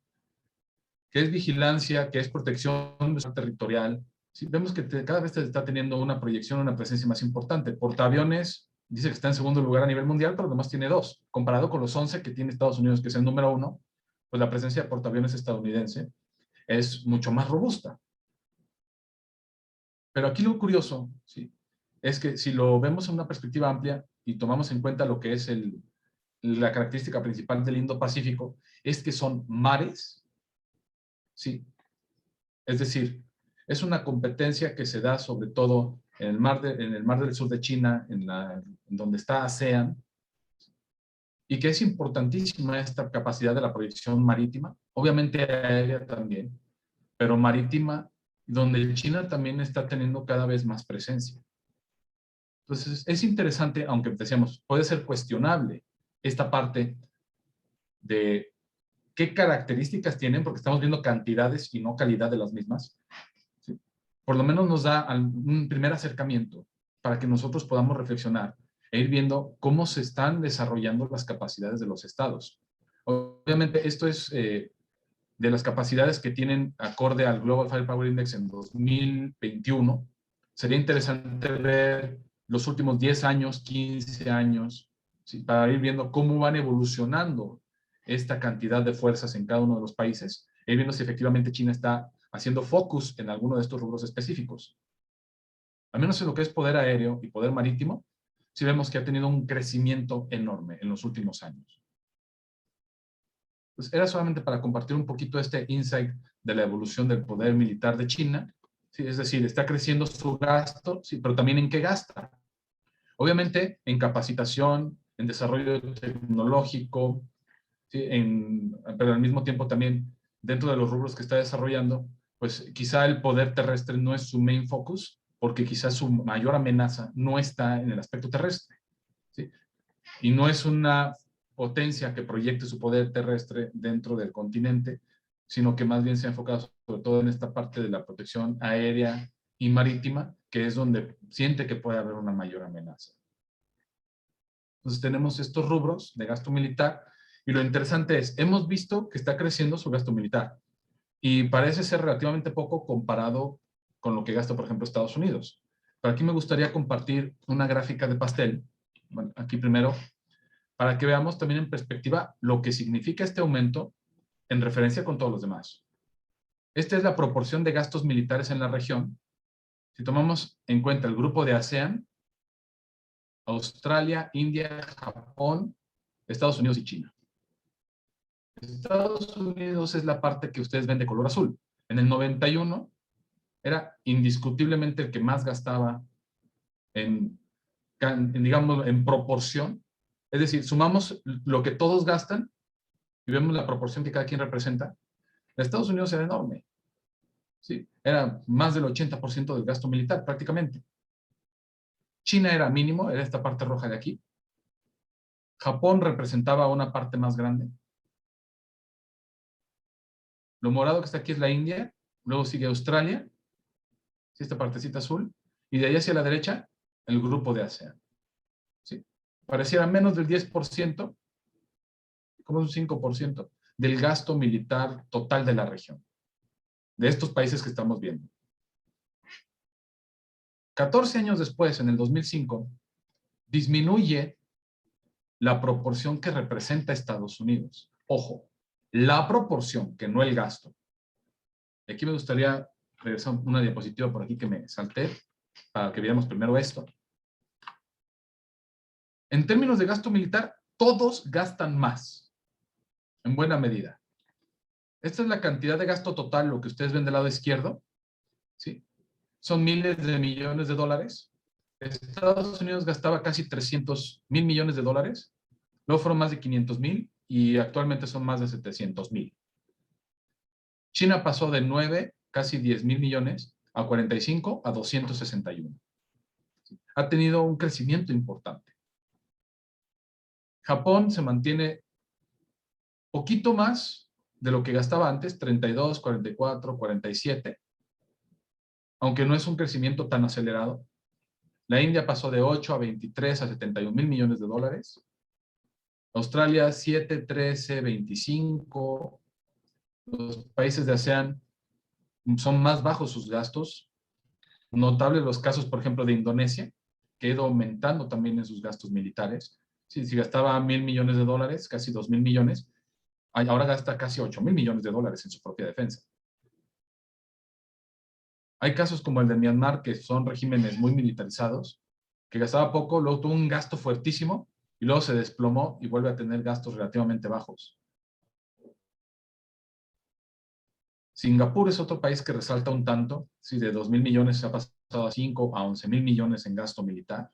Que es vigilancia, que es protección territorial. Sí, vemos que cada vez está teniendo una proyección, una presencia más importante. Portaaviones dice que está en segundo lugar a nivel mundial, pero además tiene 2. Comparado con los 11 que tiene Estados Unidos, que es el número 1, pues la presencia de portaaviones estadounidense es mucho más robusta. Pero aquí lo curioso, ¿sí?, es que si lo vemos en una perspectiva amplia y tomamos en cuenta lo que es la característica principal del Indo-Pacífico, es que son mares, ¿sí? Es decir, es una competencia que se da sobre todo en el mar del sur de China, en donde está ASEAN, y que es importantísima esta capacidad de la proyección marítima, obviamente aérea también, pero marítima, donde China también está teniendo cada vez más presencia. Entonces, es interesante, aunque decíamos, puede ser cuestionable esta parte de qué características tienen, porque estamos viendo cantidades y no calidad de las mismas. ¿Sí? Por lo menos nos da un primer acercamiento para que nosotros podamos reflexionar e ir viendo cómo se están desarrollando las capacidades de los estados. Obviamente, esto es de las capacidades que tienen acorde al Global Firepower Index en 2021. Sería interesante ver los últimos 10 años, 15 años, ¿sí?, para ir viendo cómo van evolucionando esta cantidad de fuerzas en cada uno de los países, y viendo si efectivamente China está haciendo focus en alguno de estos rubros específicos. Al menos en lo que es poder aéreo y poder marítimo, sí vemos que ha tenido un crecimiento enorme en los últimos años. Pues era solamente para compartir un poquito este insight de la evolución del poder militar de China. ¿Sí? Es decir, está creciendo su gasto, sí, pero también en qué gasta. Obviamente en capacitación, en desarrollo tecnológico, ¿sí? Pero al mismo tiempo también dentro de los rubros que está desarrollando, pues quizá el poder terrestre no es su main focus, porque quizá su mayor amenaza no está en el aspecto terrestre, ¿sí? Y no es una potencia que proyecte su poder terrestre dentro del continente, sino que más bien se ha enfocado sobre todo en esta parte de la protección aérea y marítima, que es donde siente que puede haber una mayor amenaza. Entonces tenemos estos rubros de gasto militar y lo interesante es, hemos visto que está creciendo su gasto militar y parece ser relativamente poco comparado con lo que gasta, por ejemplo, Estados Unidos. Pero aquí me gustaría compartir una gráfica de pastel, bueno, aquí primero, para que veamos también en perspectiva lo que significa este aumento en referencia con todos los demás. Esta es la proporción de gastos militares en la región. Si tomamos en cuenta el grupo de ASEAN, Australia, India, Japón, Estados Unidos y China. Estados Unidos es la parte que ustedes ven de color azul. En el 91 era indiscutiblemente el que más gastaba digamos, en proporción. Es decir, sumamos lo que todos gastan y vemos la proporción que cada quien representa. Estados Unidos era enorme. ¿Sí? Era más del 80% del gasto militar, prácticamente. China era mínimo, era esta parte roja de aquí. Japón representaba una parte más grande. Lo morado que está aquí es la India, luego sigue Australia, esta partecita azul, y de ahí hacia la derecha, el grupo de ASEAN. ¿Sí? Pareciera menos del 10%, como un 5% del gasto militar total de la región, de estos países que estamos viendo. 14 años después, en el 2005, disminuye la proporción que representa Estados Unidos. Ojo, la proporción, que no el gasto. Y aquí me gustaría regresar una diapositiva por aquí que me salté, para que veamos primero esto. En términos de gasto militar, todos gastan más, en buena medida. Esta es la cantidad de gasto total, lo que ustedes ven del lado izquierdo, ¿sí? Son miles de millones de dólares. Estados Unidos gastaba casi 300,000 millones de dólares, luego fueron más de 500,000 y actualmente son más de 700,000. China pasó de 9, casi 10,000 millones, a 45, a 261. Ha tenido un crecimiento importante. Japón se mantiene poquito más de lo que gastaba antes, 32, 44, 47, aunque no es un crecimiento tan acelerado. La India pasó de 8 a 23 a 71,000 millones de dólares. Australia 7, 13, 25. Los países de ASEAN son más bajos sus gastos. Notables los casos, por ejemplo, de Indonesia, que ha ido aumentando también en sus gastos militares. Si gastaba 1,000 millones de dólares, casi 2,000 millones, ahora gasta casi 8,000 millones de dólares en su propia defensa. Hay casos como el de Myanmar, que son regímenes muy militarizados, que gastaba poco, luego tuvo un gasto fuertísimo y luego se desplomó y vuelve a tener gastos relativamente bajos. Singapur es otro país que resalta un tanto, si de 2,000 millones se ha pasado a 5 a 11,000 millones en gasto militar.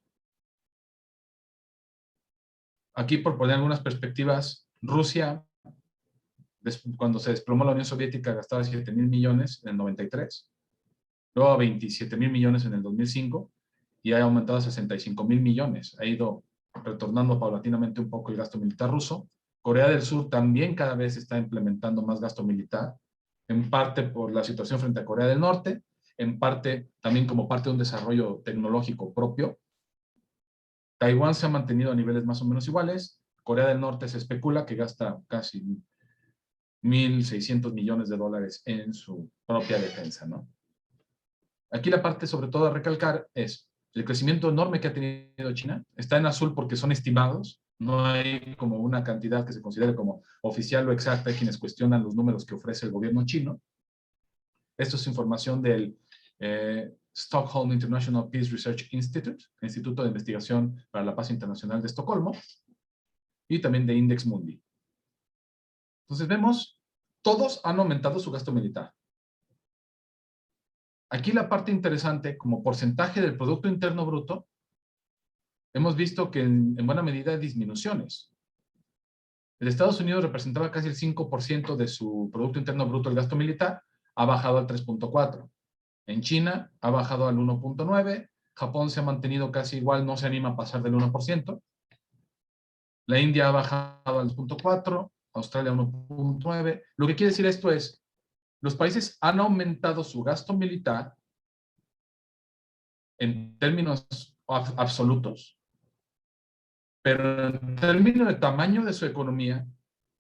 Aquí, por poner algunas perspectivas, Rusia, cuando se desplomó la Unión Soviética, gastaba 7,000 millones en el 93, luego a 27,000 millones en el 2005, y ha aumentado a 65,000 millones. Ha ido retornando paulatinamente un poco el gasto militar ruso. Corea del Sur también cada vez está implementando más gasto militar, en parte por la situación frente a Corea del Norte, en parte también como parte de un desarrollo tecnológico propio. Taiwán se ha mantenido a niveles más o menos iguales. Corea del Norte se especula que gasta casi 1,600 millones de dólares en su propia defensa, ¿no? Aquí la parte sobre todo a recalcar es el crecimiento enorme que ha tenido China. Está en azul porque son estimados. No hay como una cantidad que se considere como oficial o exacta. Hay quienes cuestionan los números que ofrece el gobierno chino. Esto es información del Stockholm International Peace Research Institute, Instituto de Investigación para la Paz Internacional de Estocolmo, y también de Index Mundi. Entonces vemos, todos han aumentado su gasto militar. Aquí la parte interesante, como porcentaje del Producto Interno Bruto, hemos visto que en buena medida hay disminuciones. El Estados Unidos representaba casi el 5% de su Producto Interno Bruto el gasto militar, ha bajado al 3.4%. En China ha bajado al 1.9%, Japón se ha mantenido casi igual, no se anima a pasar del 1%. La India ha bajado al 0.4%, Australia 1.9%. Lo que quiere decir esto es, los países han aumentado su gasto militar en términos absolutos, pero en términos de tamaño de su economía,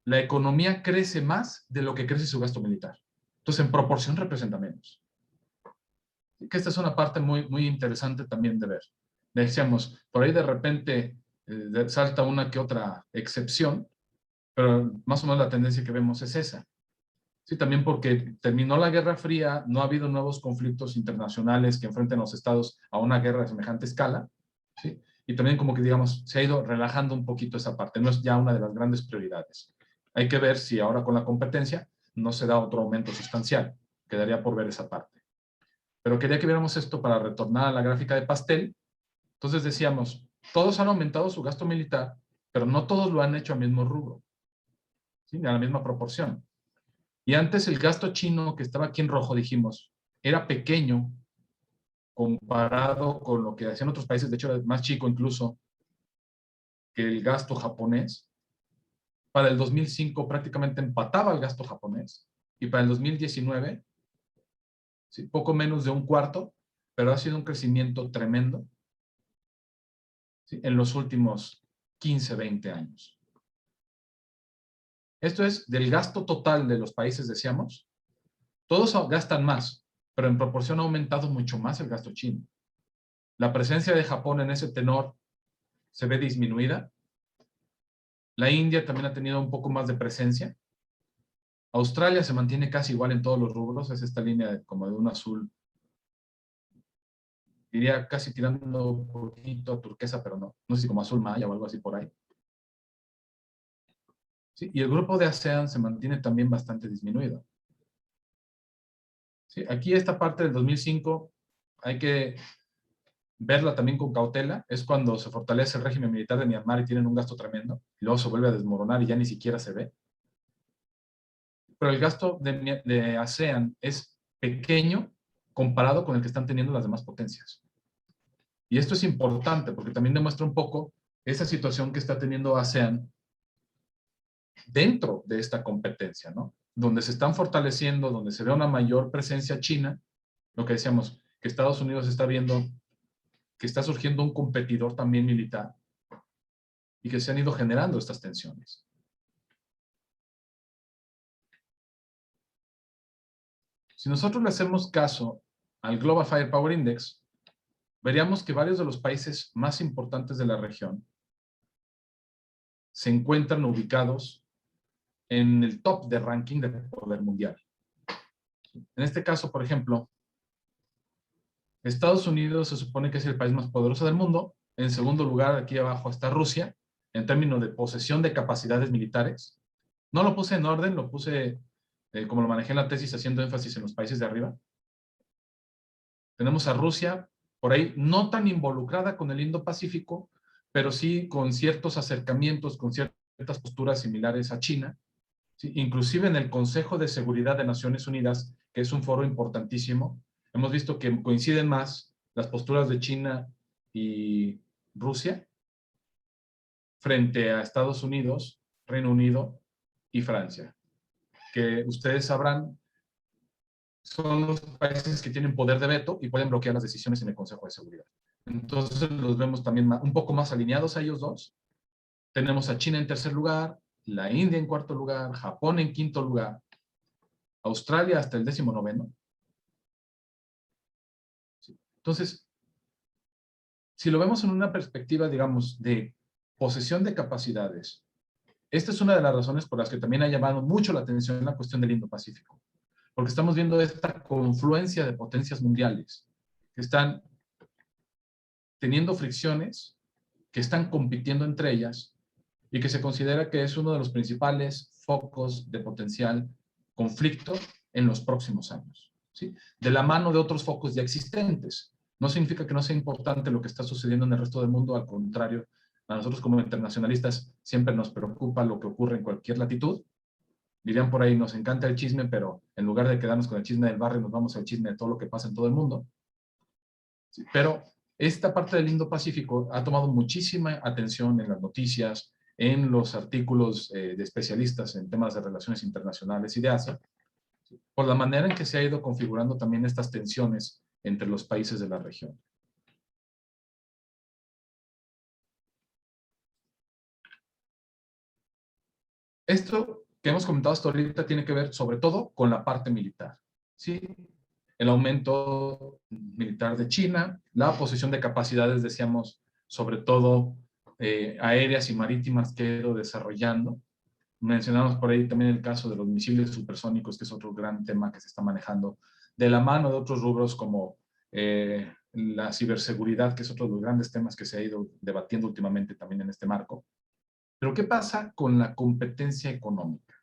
la economía crece más de lo que crece su gasto militar. Entonces, en proporción representa menos. Que esta es una parte muy, muy interesante también de ver. Decíamos, por ahí de repente salta una que otra excepción, pero más o menos la tendencia que vemos es esa. Sí, también porque terminó la Guerra Fría, no ha habido nuevos conflictos internacionales que enfrenten a los estados a una guerra de semejante escala, ¿sí? Y también como que, digamos, se ha ido relajando un poquito esa parte, no es ya una de las grandes prioridades. Hay que ver si ahora con la competencia no se da otro aumento sustancial, quedaría por ver esa parte. Pero quería que viéramos esto para retornar a la gráfica de pastel. Entonces decíamos, todos han aumentado su gasto militar, pero no todos lo han hecho al mismo rubro, ¿sí? A la misma proporción. Y antes el gasto chino, que estaba aquí en rojo, dijimos, era pequeño comparado con lo que hacían otros países, de hecho era más chico incluso que el gasto japonés. Para el 2005 prácticamente empataba el gasto japonés, y para el 2019, sí, poco menos de un cuarto, pero ha sido un crecimiento tremendo, ¿sí? En los últimos 15, 20 años. Esto es del gasto total de los países, decíamos. Todos gastan más, pero en proporción ha aumentado mucho más el gasto chino. La presencia de Japón en ese tenor se ve disminuida. La India también ha tenido un poco más de presencia. Australia se mantiene casi igual en todos los rubros, es esta línea como de un azul, diría casi tirando un poquito a turquesa, pero no, no sé si como azul maya o algo así por ahí. ¿Sí? Y el grupo de ASEAN se mantiene también bastante disminuido. ¿Sí? Aquí esta parte del 2005 hay que verla también con cautela, es cuando se fortalece el régimen militar de Myanmar y tienen un gasto tremendo, y luego se vuelve a desmoronar y ya ni siquiera se ve. Pero el gasto de ASEAN es pequeño comparado con el que están teniendo las demás potencias. Y esto es importante porque también demuestra un poco esa situación que está teniendo ASEAN dentro de esta competencia, ¿no? Donde se están fortaleciendo, donde se ve una mayor presencia china, lo que decíamos, que Estados Unidos está viendo que está surgiendo un competidor también militar y que se han ido generando estas tensiones. Si nosotros le hacemos caso al Global Firepower Index, veríamos que varios de los países más importantes de la región se encuentran ubicados en el top de ranking de poder mundial. En este caso, por ejemplo, Estados Unidos se supone que es el país más poderoso del mundo. En segundo lugar, aquí abajo está Rusia, en términos de posesión de capacidades militares. No lo puse en orden, lo puse como lo manejé en la tesis, haciendo énfasis en los países de arriba. Tenemos a Rusia, por ahí no tan involucrada con el Indo-Pacífico, pero sí con ciertos acercamientos, con ciertas posturas similares a China. ¿Sí? Inclusive en el Consejo de Seguridad de Naciones Unidas, que es un foro importantísimo, hemos visto que coinciden más las posturas de China y Rusia frente a Estados Unidos, Reino Unido y Francia, que ustedes sabrán son los países que tienen poder de veto y pueden bloquear las decisiones en el Consejo de Seguridad. Entonces los vemos también un poco más alineados a ellos dos. Tenemos a China en tercer lugar, la India en cuarto lugar, Japón en quinto lugar, Australia hasta el 19º. Entonces, si lo vemos en una perspectiva, digamos, de posesión de capacidades, esta es una de las razones por las que también ha llamado mucho la atención la cuestión del Indo-Pacífico. Porque estamos viendo esta confluencia de potencias mundiales que están teniendo fricciones, que están compitiendo entre ellas y que se considera que es uno de los principales focos de potencial conflicto en los próximos años, ¿sí? De la mano de otros focos ya existentes. No significa que no sea importante lo que está sucediendo en el resto del mundo, al contrario, a nosotros como internacionalistas siempre nos preocupa lo que ocurre en cualquier latitud. Dirían por ahí, nos encanta el chisme, pero en lugar de quedarnos con el chisme del barrio, nos vamos al chisme de todo lo que pasa en todo el mundo. Sí, pero esta parte del Indo-Pacífico ha tomado muchísima atención en las noticias, en los artículos de especialistas en temas de relaciones internacionales y de Asia, por la manera en que se ha ido configurando también estas tensiones entre los países de la región. Esto que hemos comentado hasta ahorita tiene que ver sobre todo con la parte militar, ¿sí? El aumento militar de China, la posesión de capacidades, decíamos, sobre todo aéreas y marítimas que ha ido desarrollando. Mencionamos por ahí también el caso de los misiles supersónicos, que es otro gran tema que se está manejando de la mano de otros rubros como la ciberseguridad, que es otro de los grandes temas que se ha ido debatiendo últimamente también en este marco. Pero ¿qué pasa con la competencia económica?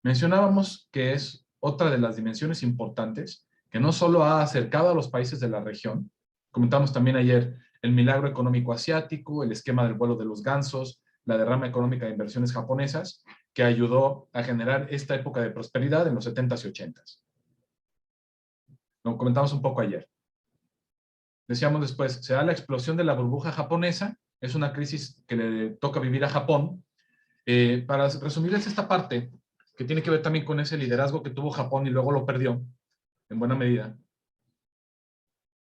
Mencionábamos que es otra de las dimensiones importantes que no solo ha acercado a los países de la región, comentamos también ayer el milagro económico asiático, el esquema del vuelo de los gansos, la derrama económica de inversiones japonesas, que ayudó a generar esta época de prosperidad en los 70s y 80s. Lo comentamos un poco ayer. Decíamos después, se da la explosión de la burbuja japonesa, es una crisis que le toca vivir a Japón. Para resumirles esta parte, que tiene que ver también con ese liderazgo que tuvo Japón y luego lo perdió, en buena medida.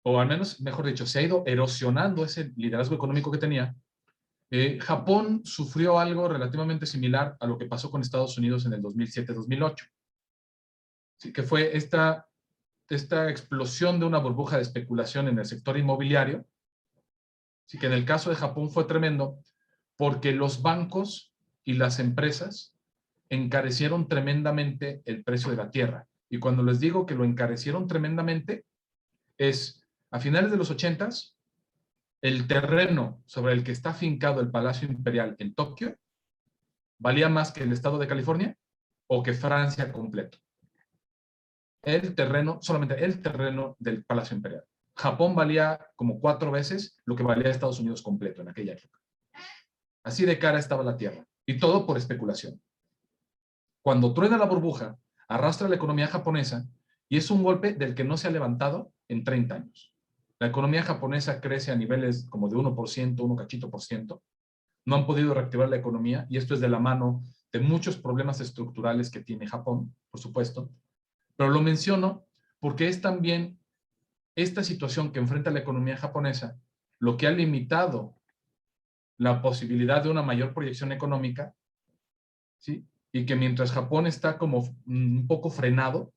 O al menos, mejor dicho, se ha ido erosionando ese liderazgo económico que tenía. Japón sufrió algo relativamente similar a lo que pasó con Estados Unidos en el 2007-2008. ¿Sí? Que fue esta explosión de una burbuja de especulación en el sector inmobiliario. Así que en el caso de Japón fue tremendo porque los bancos y las empresas encarecieron tremendamente el precio de la tierra. Y cuando les digo que lo encarecieron tremendamente, es a finales de los 80s, el terreno sobre el que está afincado el Palacio Imperial en Tokio valía más que el estado de California o que Francia completo. El terreno, solamente el terreno del Palacio Imperial. Japón valía como 4 veces lo que valía Estados Unidos completo en aquella época. Así de cara estaba la tierra. Y todo por especulación. Cuando truena la burbuja, arrastra la economía japonesa y es un golpe del que no se ha levantado en 30 años. La economía japonesa crece a niveles como de 1%, 1 cachito por ciento. No han podido reactivar la economía y esto es de la mano de muchos problemas estructurales que tiene Japón, por supuesto. Pero lo menciono porque es también esta situación que enfrenta la economía japonesa lo que ha limitado la posibilidad de una mayor proyección económica, ¿sí? Y que mientras Japón está como un poco frenado,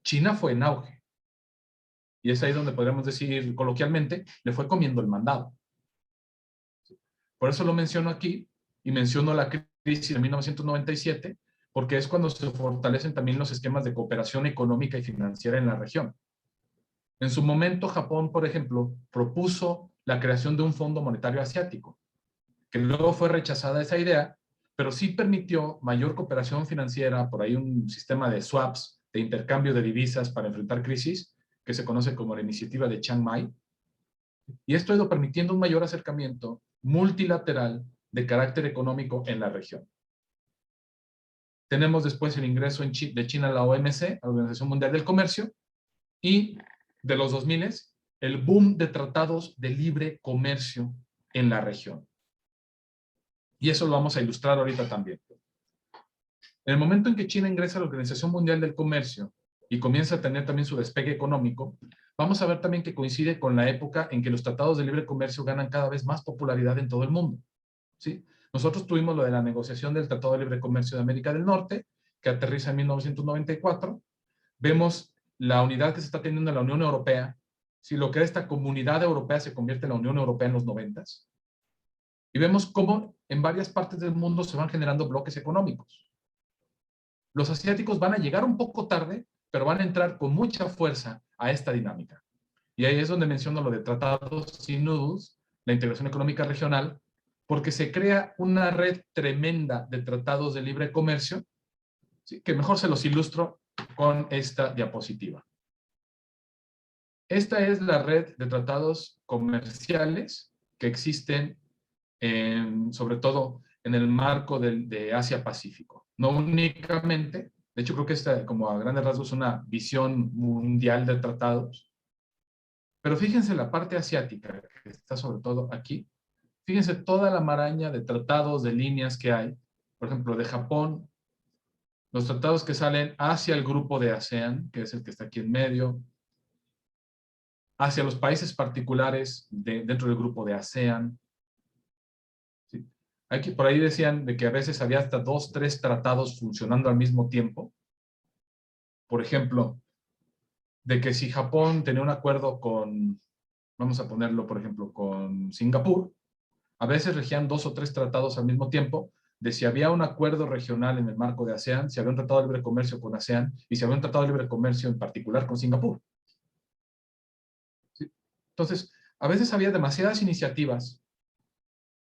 China fue en auge. Y es ahí donde podríamos decir coloquialmente, le fue comiendo el mandado. Por eso lo menciono aquí y menciono la crisis de 1997, porque es cuando se fortalecen también los esquemas de cooperación económica y financiera en la región. En su momento, Japón, por ejemplo, propuso la creación de un Fondo Monetario Asiático, que luego fue rechazada esa idea, pero sí permitió mayor cooperación financiera, por ahí un sistema de swaps, de intercambio de divisas para enfrentar crisis, que se conoce como la iniciativa de Chiang Mai. Y esto ha ido permitiendo un mayor acercamiento multilateral de carácter económico en la región. Tenemos después el ingreso de China a la OMC, a la Organización Mundial del Comercio, y de los 2000, el boom de tratados de libre comercio en la región. Y eso lo vamos a ilustrar ahorita también. En el momento en que China ingresa a la Organización Mundial del Comercio y comienza a tener también su despegue económico, vamos a ver también que coincide con la época en que los tratados de libre comercio ganan cada vez más popularidad en todo el mundo, ¿sí? Nosotros tuvimos lo de la negociación del Tratado de Libre Comercio de América del Norte, que aterriza en 1994. Vemos la unidad que se está teniendo en la Unión Europea, si lo que era esta comunidad europea se convierte en la Unión Europea en los 90s. Y vemos cómo en varias partes del mundo se van generando bloques económicos. Los asiáticos van a llegar un poco tarde, pero van a entrar con mucha fuerza a esta dinámica. Y ahí es donde menciono lo de tratados sin nudos, la integración económica regional, porque se crea una red tremenda de tratados de libre comercio, ¿sí? Que mejor se los ilustro con esta diapositiva. Esta es la red de tratados comerciales que existen sobre todo en el marco de Asia-Pacífico. No únicamente, de hecho creo que esta, como a grandes rasgos, es una visión mundial de tratados, pero fíjense la parte asiática, que está sobre todo aquí. Fíjense toda la maraña de tratados, de líneas que hay. Por ejemplo, de Japón, los tratados que salen hacia el grupo de ASEAN, que es el que está aquí en medio, hacia los países particulares dentro del grupo de ASEAN. ¿Sí? Aquí, por ahí decían de que a veces había hasta 2, 3 tratados funcionando al mismo tiempo. Por ejemplo, de que si Japón tenía un acuerdo con, vamos a ponerlo, por ejemplo, con Singapur, a veces regían 2 o 3 tratados al mismo tiempo, de si había un acuerdo regional en el marco de ASEAN, si había un tratado de libre comercio con ASEAN, y si había un tratado de libre comercio en particular con Singapur. ¿Sí? Entonces, a veces había demasiadas iniciativas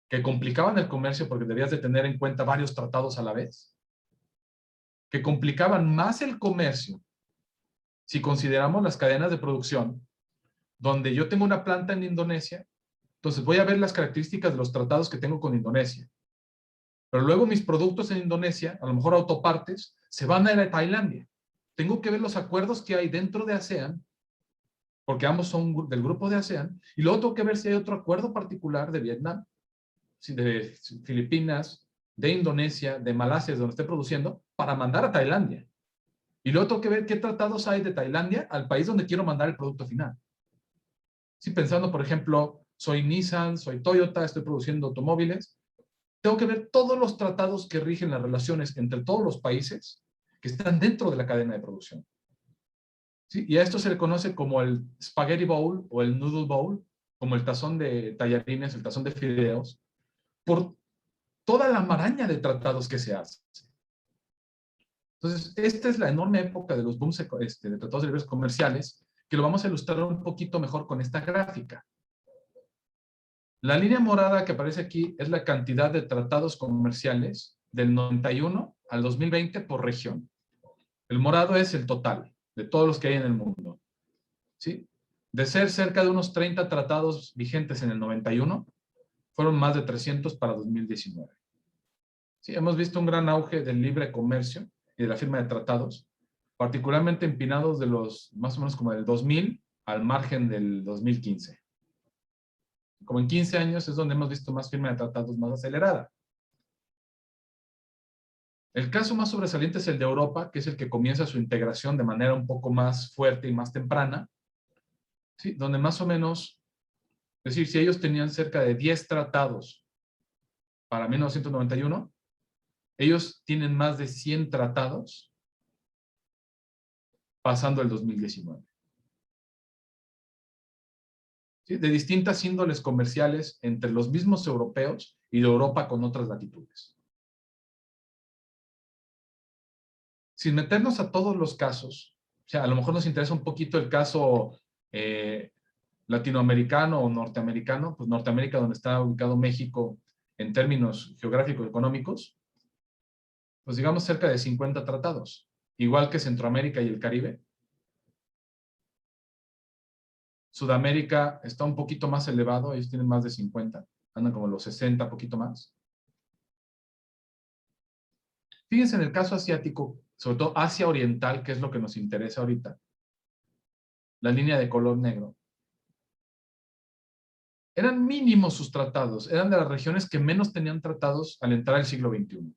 que complicaban el comercio porque debías de tener en cuenta varios tratados a la vez, que complicaban más el comercio si consideramos las cadenas de producción, donde yo tengo una planta en Indonesia, entonces voy a ver las características de los tratados que tengo con Indonesia. Pero luego mis productos en Indonesia, a lo mejor autopartes, se van a ir a Tailandia. Tengo que ver los acuerdos que hay dentro de ASEAN, porque ambos son del grupo de ASEAN, y luego tengo que ver si hay otro acuerdo particular de Vietnam, de Filipinas, de Indonesia, de Malasia, donde esté produciendo, para mandar a Tailandia. Y luego tengo que ver qué tratados hay de Tailandia al país donde quiero mandar el producto final. Si pensando, por ejemplo, soy Nissan, soy Toyota, estoy produciendo automóviles, tengo que ver todos los tratados que rigen las relaciones entre todos los países que están dentro de la cadena de producción. ¿Sí? Y a esto se le conoce como el spaghetti bowl o el noodle bowl, como el tazón de tallarines, el tazón de fideos, por toda la maraña de tratados que se hacen. Entonces, esta es la enorme época de los booms de tratados de libres comerciales, que lo vamos a ilustrar un poquito mejor con esta gráfica. La línea morada que aparece aquí es la cantidad de tratados comerciales del 91 al 2020 por región. El morado es el total de todos los que hay en el mundo. ¿Sí? De ser cerca de unos 30 tratados vigentes en el 91, fueron más de 300 para 2019. ¿Sí? Hemos visto un gran auge del libre comercio y de la firma de tratados, particularmente empinados de los más o menos como del 2000 al margen del 2015. Como en 15 años es donde hemos visto más firma de tratados más acelerada. El caso más sobresaliente es el de Europa, que es el que comienza su integración de manera un poco más fuerte y más temprana, ¿sí? Donde más o menos, es decir, si ellos tenían cerca de 10 tratados para 1991, ellos tienen más de 100 tratados pasando el 2019. ¿Sí? De distintas índoles comerciales entre los mismos europeos y de Europa con otras latitudes. Sin meternos a todos los casos, o sea, a lo mejor nos interesa un poquito el caso latinoamericano o norteamericano, pues Norteamérica, donde está ubicado México en términos geográficos económicos, pues digamos cerca de 50 tratados, igual que Centroamérica y el Caribe. Sudamérica está un poquito más elevado, ellos tienen más de 50, andan como los 60, poquito más. Fíjense en el caso asiático, sobre todo Asia Oriental, que es lo que nos interesa ahorita, la línea de color negro. Eran mínimos sus tratados, eran de las regiones que menos tenían tratados al entrar el siglo XXI.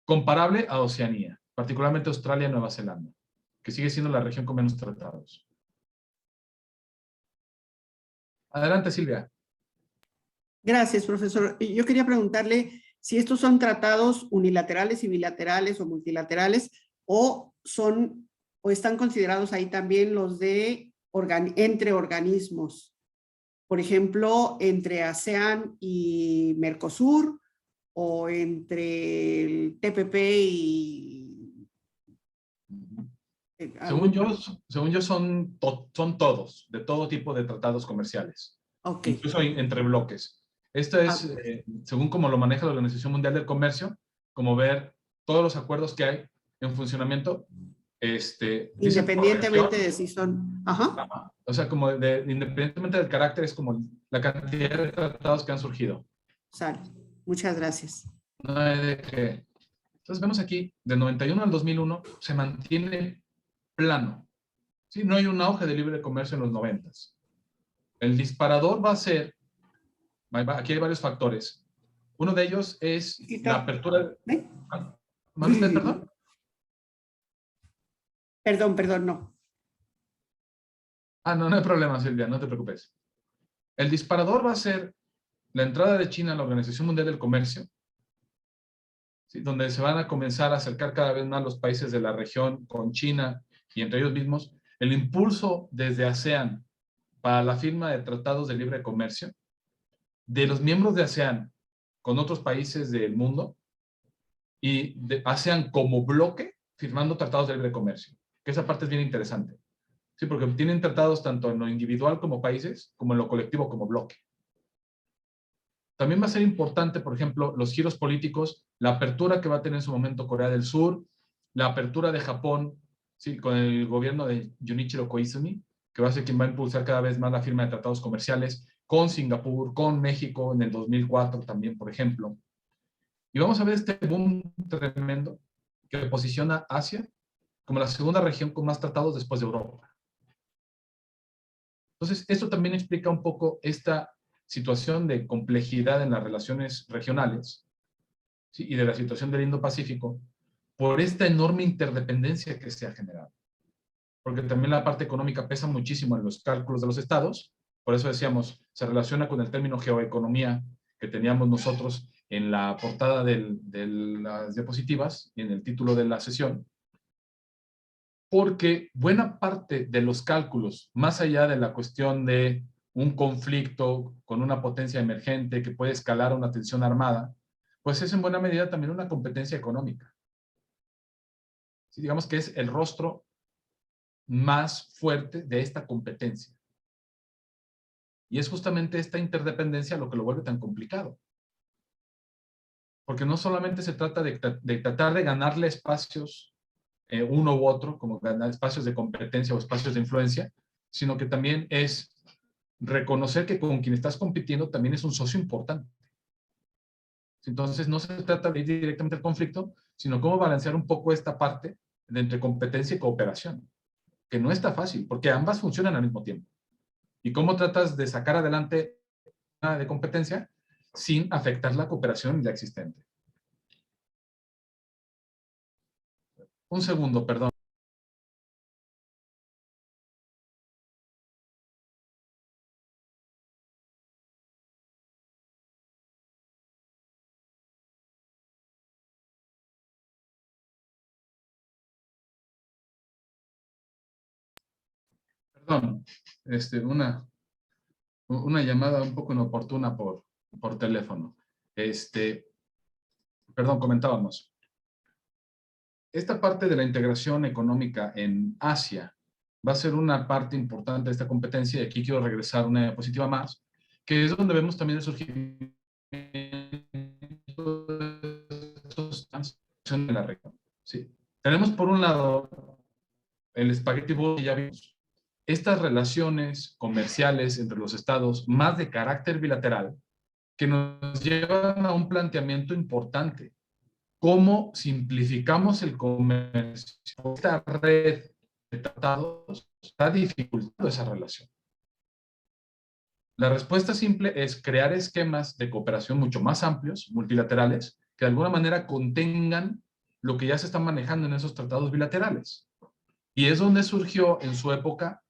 Comparable a Oceanía, particularmente Australia y Nueva Zelanda, que sigue siendo la región con menos tratados. Adelante, Silvia. Gracias, profesor. Yo quería preguntarle si estos son tratados unilaterales y bilaterales o multilaterales o están considerados ahí también los de entre organismos. Por ejemplo, entre ASEAN y Mercosur o entre el TPP y... Según yo son todos, de todo tipo de tratados comerciales. Ok. Incluso entre bloques. Esto es, según como lo maneja la Organización Mundial del Comercio, como ver todos los acuerdos que hay en funcionamiento, dicen por Independientemente región. de si son... Ajá. Ajá. O sea, como independientemente del carácter, es como la cantidad de tratados que han surgido. Sale. Muchas gracias. No hay de qué. Entonces vemos aquí, del 91 al 2001, se mantiene plano. ¿Sí? No hay un auge de libre comercio en los 90. El disparador va a ser, aquí hay varios factores. Uno de ellos es la apertura. ¿Ve? ¿Mande usted, perdón? Perdón, no. No hay problema, Silvia, no te preocupes. El disparador va a ser la entrada de China a la Organización Mundial del Comercio, ¿sí? Donde se van a comenzar a acercar cada vez más los países de la región con China y entre ellos mismos. El impulso desde ASEAN para la firma de tratados de libre comercio de los miembros de ASEAN con otros países del mundo y de ASEAN como bloque firmando tratados de libre comercio, que esa parte es bien interesante. Sí, porque tienen tratados tanto en lo individual como países, como en lo colectivo como bloque. También va a ser importante, por ejemplo, los giros políticos, la apertura que va a tener en su momento Corea del Sur, la apertura de Japón, ¿sí? Con el gobierno de Junichiro Koizumi, que va a ser quien va a impulsar cada vez más la firma de tratados comerciales con Singapur, con México en el 2004 también, por ejemplo. Y vamos a ver este boom tremendo que posiciona a Asia como la segunda región con más tratados después de Europa. Entonces, esto también explica un poco esta situación de complejidad en las relaciones regionales, ¿sí? Y de la situación del Indo-Pacífico por esta enorme interdependencia que se ha generado. Porque también la parte económica pesa muchísimo en los cálculos de los estados, por eso decíamos, se relaciona con el término geoeconomía que teníamos nosotros en la portada de las diapositivas y en el título de la sesión, porque buena parte de los cálculos, más allá de la cuestión de un conflicto con una potencia emergente que puede escalar a una tensión armada, pues es en buena medida también una competencia económica. Sí, digamos que es el rostro más fuerte de esta competencia. Y es justamente esta interdependencia lo que lo vuelve tan complicado. Porque no solamente se trata de tratar de ganarle espacios uno u otro, como ganar espacios de competencia o espacios de influencia, sino que también es reconocer que con quien estás compitiendo también es un socio importante. Entonces no se trata de ir directamente al conflicto, sino cómo balancear un poco esta parte de entre competencia y cooperación, que no está fácil, porque ambas funcionan al mismo tiempo. ¿Y cómo tratas de sacar adelante una de competencia sin afectar la cooperación ya existente? Un segundo, perdón. Perdón, una llamada un poco inoportuna por teléfono. Perdón, comentábamos. Esta parte de la integración económica en Asia va a ser una parte importante de esta competencia, y aquí quiero regresar una diapositiva más, que es donde vemos también el surgimiento de la región. ¿Sí? Tenemos por un lado el espagueti bolo, ya vimos. Estas relaciones comerciales entre los estados, más de carácter bilateral, que nos llevan a un planteamiento importante. ¿Cómo simplificamos el comercio? Esta red de tratados está dificultando esa relación. La respuesta simple es crear esquemas de cooperación mucho más amplios, multilaterales, que de alguna manera contengan lo que ya se está manejando en esos tratados bilaterales. Y es donde surgió en su época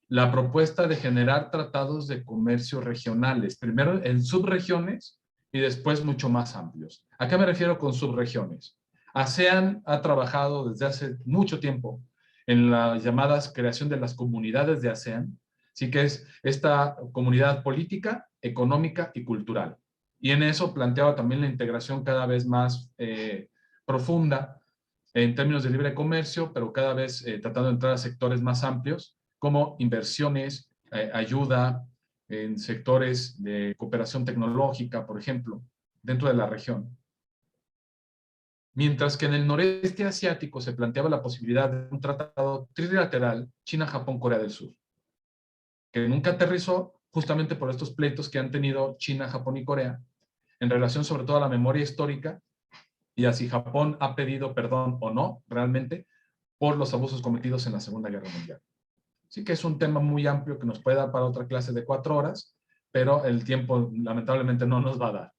la propuesta de generar tratados de comercio regionales, primero en subregiones y después mucho más amplios. ¿A qué me refiero con subregiones? ASEAN ha trabajado desde hace mucho tiempo en las llamadas creación de las comunidades de ASEAN, sí que es esta comunidad política, económica y cultural. Y en eso planteaba también la integración cada vez más profunda en términos de libre comercio, pero cada vez tratando de entrar a sectores más amplios, como inversiones, ayuda, en sectores de cooperación tecnológica, por ejemplo, dentro de la región. Mientras que en el noreste asiático se planteaba la posibilidad de un tratado trilateral China-Japón-Corea del Sur, que nunca aterrizó justamente por estos pleitos que han tenido China, Japón y Corea, en relación sobre todo a la memoria histórica y a si Japón ha pedido perdón o no, realmente, por los abusos cometidos en la Segunda Guerra Mundial. Sí que es un tema muy amplio que nos puede dar para otra clase de 4 horas, pero el tiempo lamentablemente no nos va a dar.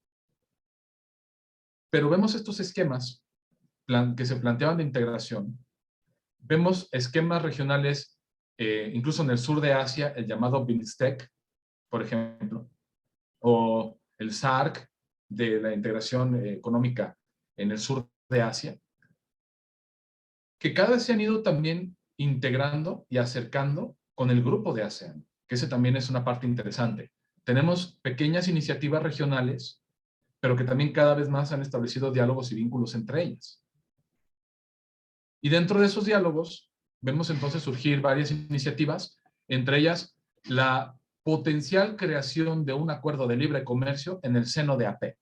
Pero vemos estos esquemas que se planteaban de integración. Vemos esquemas regionales, incluso en el sur de Asia, el llamado BIMSTEC, por ejemplo, o el SAARC de la integración económica en el sur de Asia, que cada vez se han ido también integrando y acercando con el grupo de ASEAN, que ese también es una parte interesante. Tenemos pequeñas iniciativas regionales, pero que también cada vez más han establecido diálogos y vínculos entre ellas. Y dentro de esos diálogos vemos entonces surgir varias iniciativas, entre ellas la potencial creación de un acuerdo de libre comercio en el seno de APEC.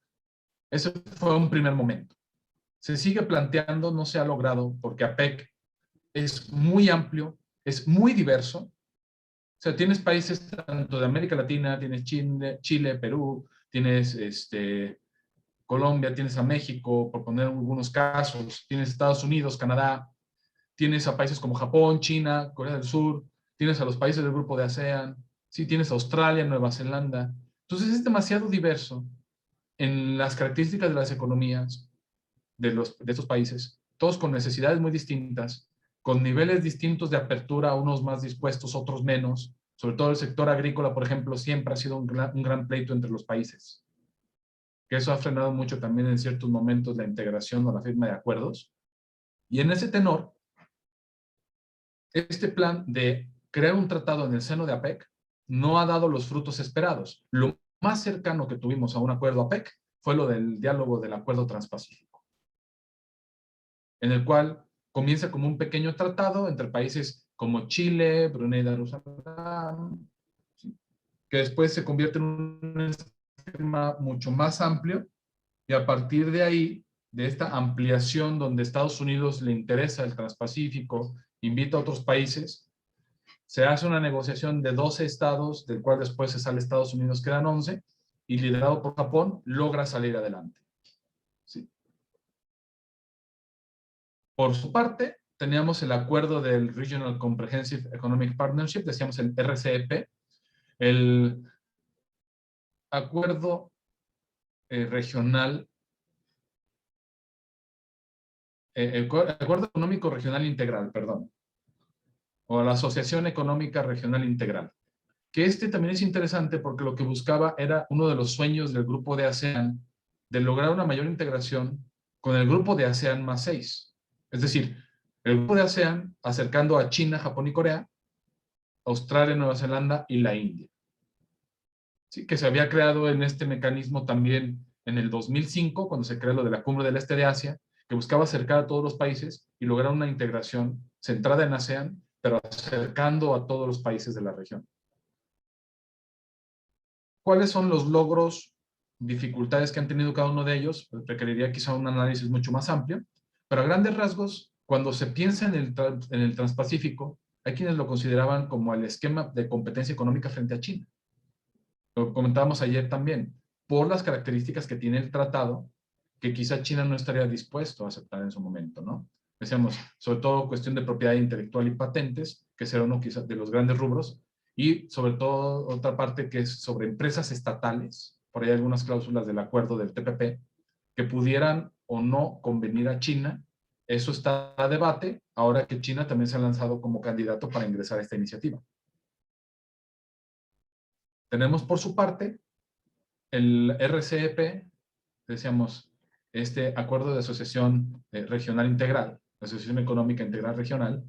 Ese fue un primer momento. Se sigue planteando, no se ha logrado, porque APEC es muy amplio, es muy diverso. O sea, tienes países tanto de América Latina, tienes Chile, Perú, tienes Colombia, tienes a México, por poner algunos casos, tienes Estados Unidos, Canadá, tienes a países como Japón, China, Corea del Sur, tienes a los países del grupo de ASEAN, sí, tienes a Australia, Nueva Zelanda. Entonces es demasiado diverso en las características de las economías de estos países, todos con necesidades muy distintas, con niveles distintos de apertura, unos más dispuestos, otros menos. Sobre todo el sector agrícola, por ejemplo, siempre ha sido un gran pleito entre los países. Que eso ha frenado mucho también en ciertos momentos la integración o la firma de acuerdos. Y en ese tenor, este plan de crear un tratado en el seno de APEC no ha dado los frutos esperados. Lo más cercano que tuvimos a un acuerdo APEC fue lo del diálogo del Acuerdo Transpacífico, en el cual comienza como un pequeño tratado entre países como Chile, Brunei Darussalam, ¿sí?, que después se convierte en un esquema mucho más amplio, y a partir de ahí, de esta ampliación donde Estados Unidos le interesa el Transpacífico, invita a otros países, se hace una negociación de 12 estados, del cual después se sale Estados Unidos, quedan 11, y liderado por Japón, logra salir adelante. ¿Sí? Por su parte, teníamos el acuerdo del Regional Comprehensive Economic Partnership, decíamos el RCEP, el acuerdo regional, el acuerdo económico regional integral, perdón, o la Asociación Económica Regional Integral, que también es interesante porque lo que buscaba era uno de los sueños del grupo de ASEAN, de lograr una mayor integración con el grupo de ASEAN más 6. Es decir, el grupo de ASEAN acercando a China, Japón y Corea, Australia, Nueva Zelanda y la India. Sí, que se había creado en este mecanismo también en el 2005, cuando se creó lo de la Cumbre del Este de Asia, que buscaba acercar a todos los países y lograr una integración centrada en ASEAN, pero acercando a todos los países de la región. ¿Cuáles son los logros, dificultades que han tenido cada uno de ellos? Pues requeriría quizá un análisis mucho más amplio, pero a grandes rasgos, cuando se piensa en el Transpacífico, hay quienes lo consideraban como el esquema de competencia económica frente a China. Lo comentábamos ayer también, por las características que tiene el tratado, que quizá China no estaría dispuesto a aceptar en su momento, ¿no? Decíamos, sobre todo cuestión de propiedad intelectual y patentes, que será uno quizá de los grandes rubros, y sobre todo otra parte que es sobre empresas estatales, por ahí hay algunas cláusulas del acuerdo del TPP, que pudieran o no convenir a China. Eso está a debate, ahora que China también se ha lanzado como candidato para ingresar a esta iniciativa. Tenemos por su parte el RCEP, decíamos, este Acuerdo de Asociación Regional Integral, Asociación Económica Integral Regional,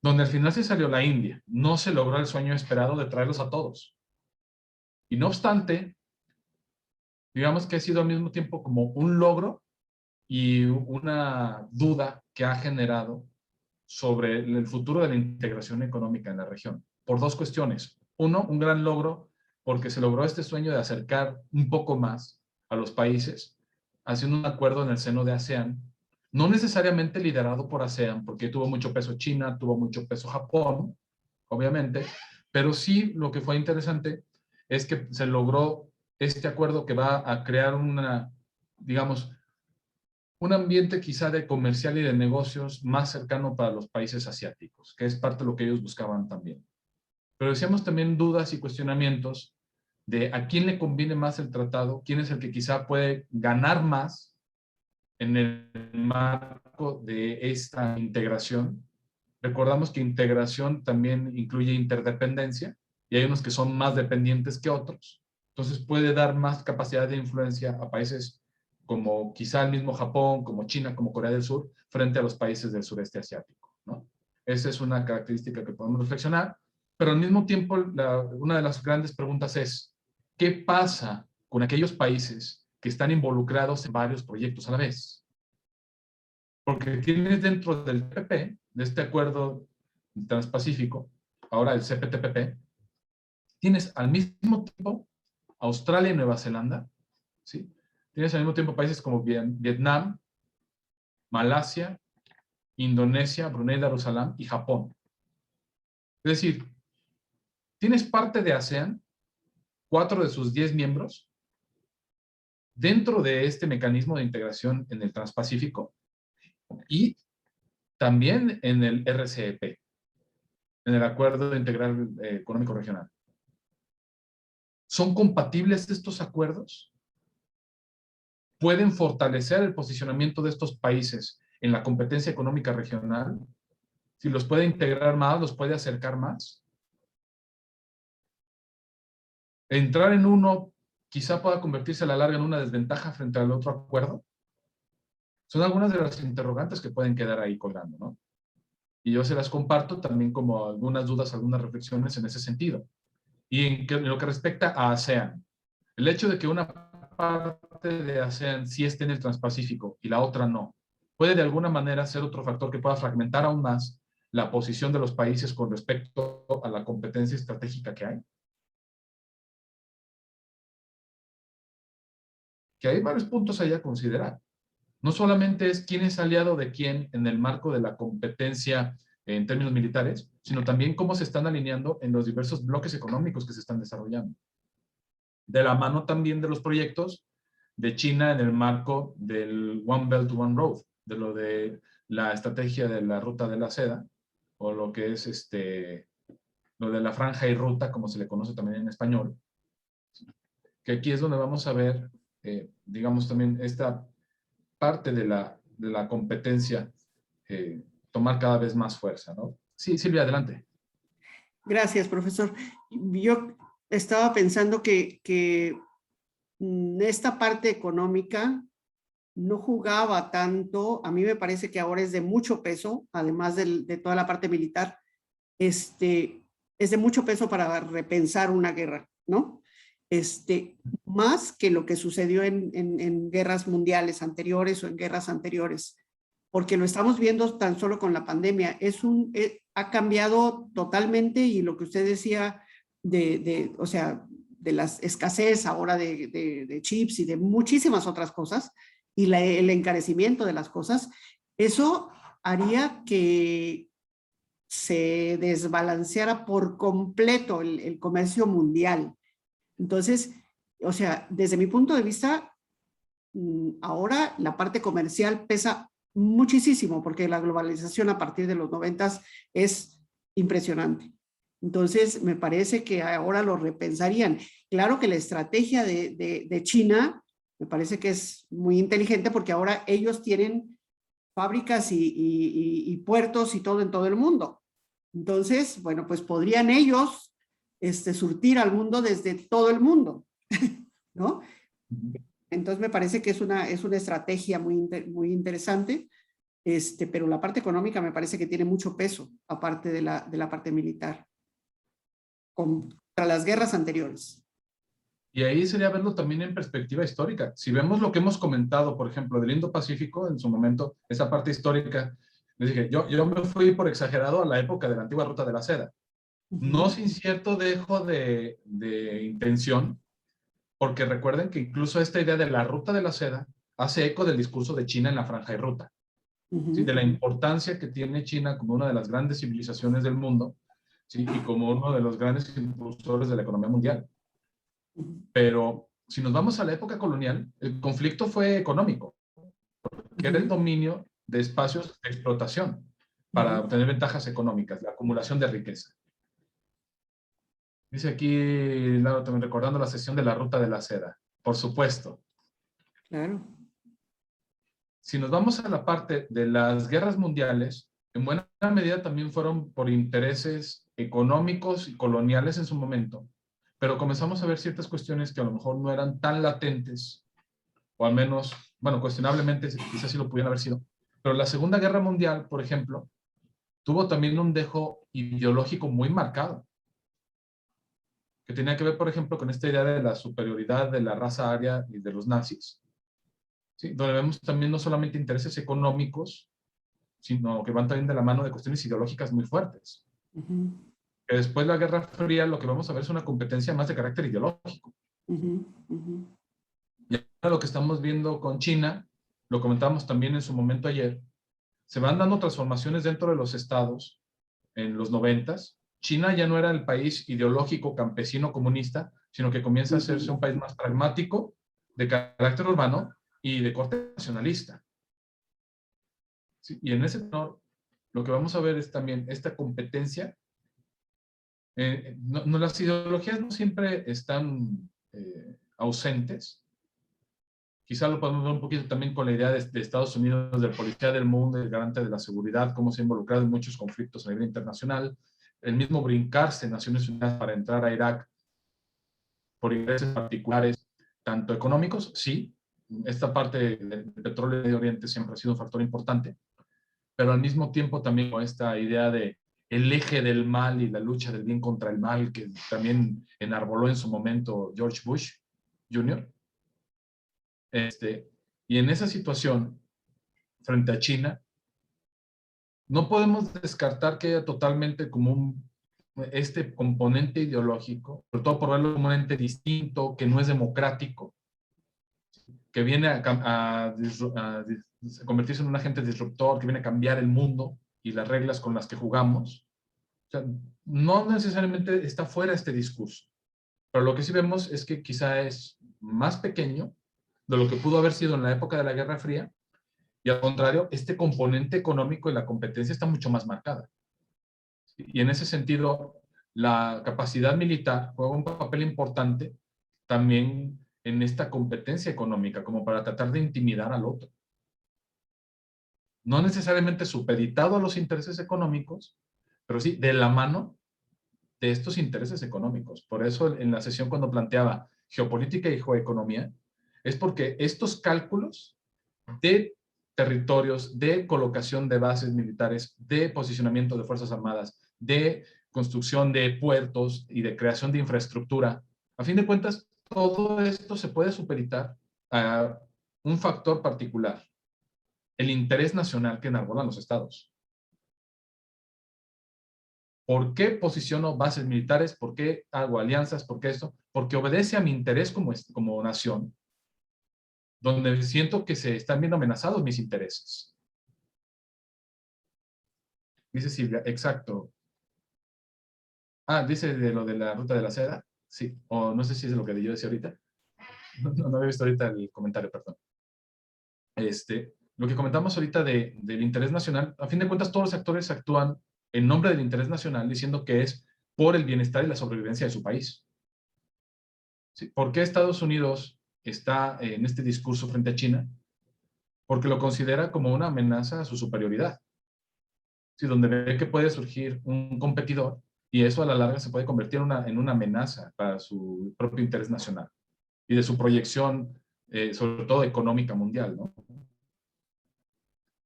donde al final se salió la India. No se logró el sueño esperado de traerlos a todos. Y no obstante, digamos que ha sido al mismo tiempo como un logro y una duda que ha generado sobre el futuro de la integración económica en la región, por dos cuestiones. Uno, un gran logro porque se logró este sueño de acercar un poco más a los países, haciendo un acuerdo en el seno de ASEAN, no necesariamente liderado por ASEAN, porque tuvo mucho peso China, tuvo mucho peso Japón, obviamente, pero sí lo que fue interesante es que se logró este acuerdo que va a crear digamos, un ambiente quizá de comercial y de negocios más cercano para los países asiáticos, que es parte de lo que ellos buscaban también. Pero decíamos también dudas y cuestionamientos de a quién le conviene más el tratado, quién es el que quizá puede ganar más en el marco de esta integración. Recordamos que integración también incluye interdependencia y hay unos que son más dependientes que otros. Entonces puede dar más capacidad de influencia a países como quizá el mismo Japón, como China, como Corea del Sur, frente a los países del sureste asiático, ¿no? Esa es una característica que podemos reflexionar, pero al mismo tiempo una de las grandes preguntas es, ¿qué pasa con aquellos países que están involucrados en varios proyectos a la vez? Porque tienes dentro del TPP, de este acuerdo transpacífico, ahora el CPTPP, tienes al mismo tiempo Australia y Nueva Zelanda, ¿sí? Tienes al mismo tiempo países como Vietnam, Malasia, Indonesia, Brunei Darussalam y Japón. Es decir, tienes parte de ASEAN, 4 de sus 10 miembros, dentro de este mecanismo de integración en el Transpacífico y también en el RCEP, en el Acuerdo Integral Económico Regional. ¿Son compatibles estos acuerdos? ¿Pueden fortalecer el posicionamiento de estos países en la competencia económica regional? Si los puede integrar más, los puede acercar más. Entrar en uno quizá pueda convertirse a la larga en una desventaja frente al otro acuerdo. Son algunas de las interrogantes que pueden quedar ahí colgando, ¿no? Y yo se las comparto también como algunas dudas, algunas reflexiones en ese sentido. Y en lo que respecta a ASEAN, el hecho de que una parte de ASEAN sí esté en el Transpacífico y la otra no, puede de alguna manera ser otro factor que pueda fragmentar aún más la posición de los países con respecto a la competencia estratégica que hay. Que hay varios puntos ahí a considerar. No solamente es quién es aliado de quién en el marco de la competencia en términos militares, sino también cómo se están alineando en los diversos bloques económicos que se están desarrollando. De la mano también de los proyectos de China en el marco del One Belt, One Road, de lo de la estrategia de la ruta de la seda, o lo que es lo de la franja y ruta, como se le conoce también en español, que aquí es donde vamos a ver, digamos, también esta parte de la competencia tomar cada vez más fuerza, ¿no? Sí, Silvia, adelante. Gracias, profesor. Yo estaba pensando que esta parte económica no jugaba tanto, a mí me parece que ahora es de mucho peso, además de toda la parte militar, es de mucho peso para repensar una guerra, ¿no? Más que lo que sucedió en guerras mundiales anteriores o en guerras anteriores, porque lo estamos viendo tan solo con la pandemia. Ha cambiado totalmente, y lo que usted decía o sea, de la escasez ahora de chips y de muchísimas otras cosas, y el encarecimiento de las cosas, eso haría que se desbalanceara por completo el comercio mundial. Entonces, o sea, desde mi punto de vista, ahora la parte comercial pesa muchísimo, porque la globalización a partir de los 90 es impresionante. Entonces, me parece que ahora lo repensarían. Claro que la estrategia de China me parece que es muy inteligente, porque ahora ellos tienen fábricas y puertos y todo en todo el mundo. Entonces, bueno, pues podrían ellos surtir al mundo desde todo el mundo, ¿no? Entonces me parece que es una estrategia muy interesante, pero la parte económica me parece que tiene mucho peso, aparte de la parte militar, contra las guerras anteriores. Y ahí sería verlo también en perspectiva histórica. Si vemos lo que hemos comentado, por ejemplo, del Indo-Pacífico, en su momento, esa parte histórica, les dije, yo me fui por exagerado a la época de la antigua ruta de la seda. no sin cierto dejo de intención, porque recuerden que incluso esta idea de la ruta de la seda hace eco del discurso de China en la Franja y Ruta, ¿sí? De la importancia que tiene China como una de las grandes civilizaciones del mundo, ¿sí? Y como uno de los grandes impulsores de la economía mundial. Pero si nos vamos a la época colonial, el conflicto fue económico, que era el dominio de espacios de explotación para obtener ventajas económicas, la acumulación de riqueza. Dice aquí, Laura, también recordando la sesión de la ruta de la seda. Por supuesto. Claro. Si nos vamos a la parte de las guerras mundiales, en buena medida también fueron por intereses económicos y coloniales en su momento, pero comenzamos a ver ciertas cuestiones que a lo mejor no eran tan latentes, o al menos, bueno, cuestionablemente quizás sí lo pudieran haber sido. Pero la Segunda Guerra Mundial, por ejemplo, tuvo también un dejo ideológico muy marcado, que tenía que ver, por ejemplo, con esta idea de la superioridad de la raza aria y de los nazis, ¿sí? Donde vemos también no solamente intereses económicos, sino que van también de la mano de cuestiones ideológicas muy fuertes. Que después de la Guerra Fría lo que vamos a ver es una competencia más de carácter ideológico. Y ahora lo que estamos viendo con China, lo comentamos también en su momento ayer, se van dando transformaciones dentro de los estados en los 90s. China ya no era el país ideológico, campesino, comunista, sino que comienza a hacerse un país más pragmático, de carácter urbano y de corte nacionalista. Sí, y en ese tenor, lo que vamos a ver es también esta competencia. Las ideologías no siempre están ausentes. Quizá lo podemos ver un poquito también con la idea de Estados Unidos, del policía del mundo, el garante de la seguridad, cómo se ha involucrado en muchos conflictos a nivel internacional, el mismo brincarse en Naciones Unidas para entrar a Irak por intereses particulares, tanto económicos, sí, esta parte del petróleo de Medio Oriente siempre ha sido un factor importante, pero al mismo tiempo también con esta idea de el eje del mal y la lucha del bien contra el mal, que también enarboló en su momento George Bush Jr., y en esa situación, frente a China, no podemos descartar que haya totalmente como este componente ideológico, sobre todo por verlo como un ente distinto, que no es democrático, que viene a convertirse en un agente disruptor, que viene a cambiar el mundo y las reglas con las que jugamos. O sea, no necesariamente está fuera este discurso, pero lo que sí vemos es que quizá es más pequeño de lo que pudo haber sido en la época de la Guerra Fría, y al contrario, este componente económico y la competencia está mucho más marcada. Y en ese sentido, la capacidad militar juega un papel importante también en esta competencia económica, como para tratar de intimidar al otro. No necesariamente supeditado a los intereses económicos, pero sí de la mano de estos intereses económicos. Por eso en la sesión cuando planteaba geopolítica y geoeconomía, es porque estos cálculos de territorios, de colocación de bases militares, de posicionamiento de fuerzas armadas, de construcción de puertos y de creación de infraestructura, a fin de cuentas, todo esto se puede supeditar a un factor particular, el interés nacional que enarbolan los estados. ¿Por qué posiciono bases militares? ¿Por qué hago alianzas? ¿Por qué esto? Porque obedece a mi interés como nación, donde siento que se están viendo amenazados mis intereses. Dice Silvia, exacto. Dice de lo de la ruta de la seda. Sí, o no sé si es lo que yo decía ahorita. No había visto ahorita el comentario, perdón. Lo que comentamos ahorita del interés nacional, a fin de cuentas todos los actores actúan en nombre del interés nacional diciendo que es por el bienestar y la sobrevivencia de su país. ¿Sí? ¿Por qué Estados Unidos está en este discurso frente a China? Porque lo considera como una amenaza a su superioridad. ¿Sí? Donde ve que puede surgir un competidor y eso a la larga se puede convertir en una amenaza para su propio interés nacional y de su proyección, sobre todo económica mundial, ¿no?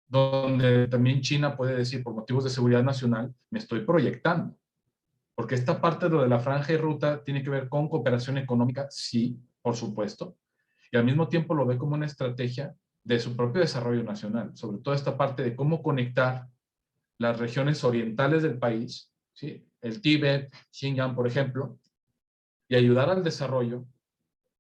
Donde también China puede decir, por motivos de seguridad nacional, me estoy proyectando. Porque esta parte de lo de la franja y ruta tiene que ver con cooperación económica, sí, por supuesto, y al mismo tiempo lo ve como una estrategia de su propio desarrollo nacional, sobre todo esta parte de cómo conectar las regiones orientales del país, ¿sí? el Tíbet, Xinjiang, por ejemplo, y ayudar al desarrollo,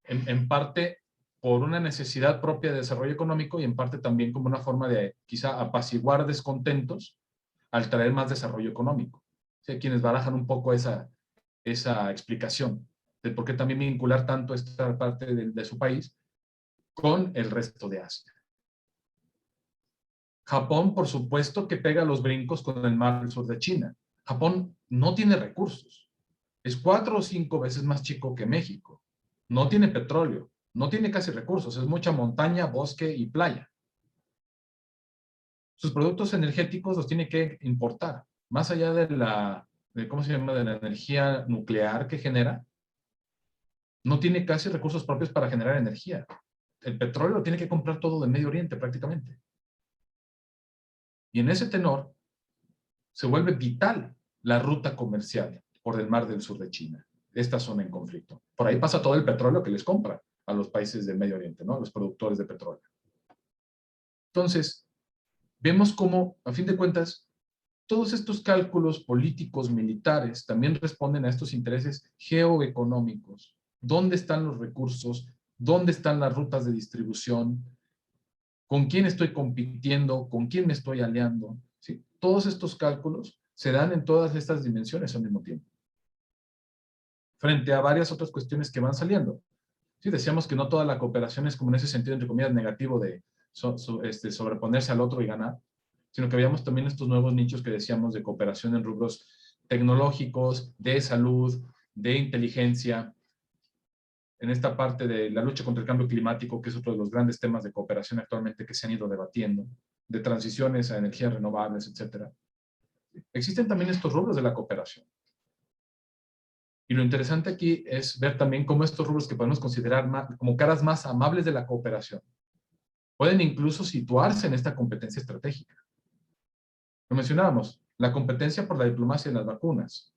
en parte por una necesidad propia de desarrollo económico y en parte también como una forma de quizá apaciguar descontentos al traer más desarrollo económico. O sea, quienes barajan un poco esa explicación de por qué también vincular tanto esta parte de su país con el resto de Asia. Japón, por supuesto, que pega los brincos con el mar del sur de China. Japón no tiene recursos. Es 4 o 5 veces más chico que México. No tiene petróleo. No tiene casi recursos. Es mucha montaña, bosque y playa. Sus productos energéticos los tiene que importar. Más allá ¿cómo se llama? De la energía nuclear que genera, no tiene casi recursos propios para generar energía. El petróleo lo tiene que comprar todo de Medio Oriente prácticamente. Y en ese tenor se vuelve vital la ruta comercial por el mar del sur de China, esta zona en conflicto. Por ahí pasa todo el petróleo que les compra a los países del Medio Oriente, ¿no? A los productores de petróleo. Entonces, vemos cómo, a fin de cuentas, todos estos cálculos políticos, militares, también responden a estos intereses geoeconómicos. ¿Dónde están los recursos? ¿Dónde están las rutas de distribución? ¿Con quién estoy compitiendo? ¿Con quién me estoy aliando? ¿Sí? Todos estos cálculos se dan en todas estas dimensiones al mismo tiempo, frente a varias otras cuestiones que van saliendo. Sí, decíamos que no toda la cooperación es como en ese sentido, entre comillas, negativo de sobreponerse al otro y ganar, sino que veíamos también estos nuevos nichos que decíamos de cooperación en rubros tecnológicos, de salud, de inteligencia, en esta parte de la lucha contra el cambio climático, que es otro de los grandes temas de cooperación actualmente que se han ido debatiendo, de transiciones a energías renovables, etc. Existen también estos rubros de la cooperación. Y lo interesante aquí es ver también cómo estos rubros que podemos considerar como caras más amables de la cooperación pueden incluso situarse en esta competencia estratégica. Lo mencionábamos, la competencia por la diplomacia en las vacunas.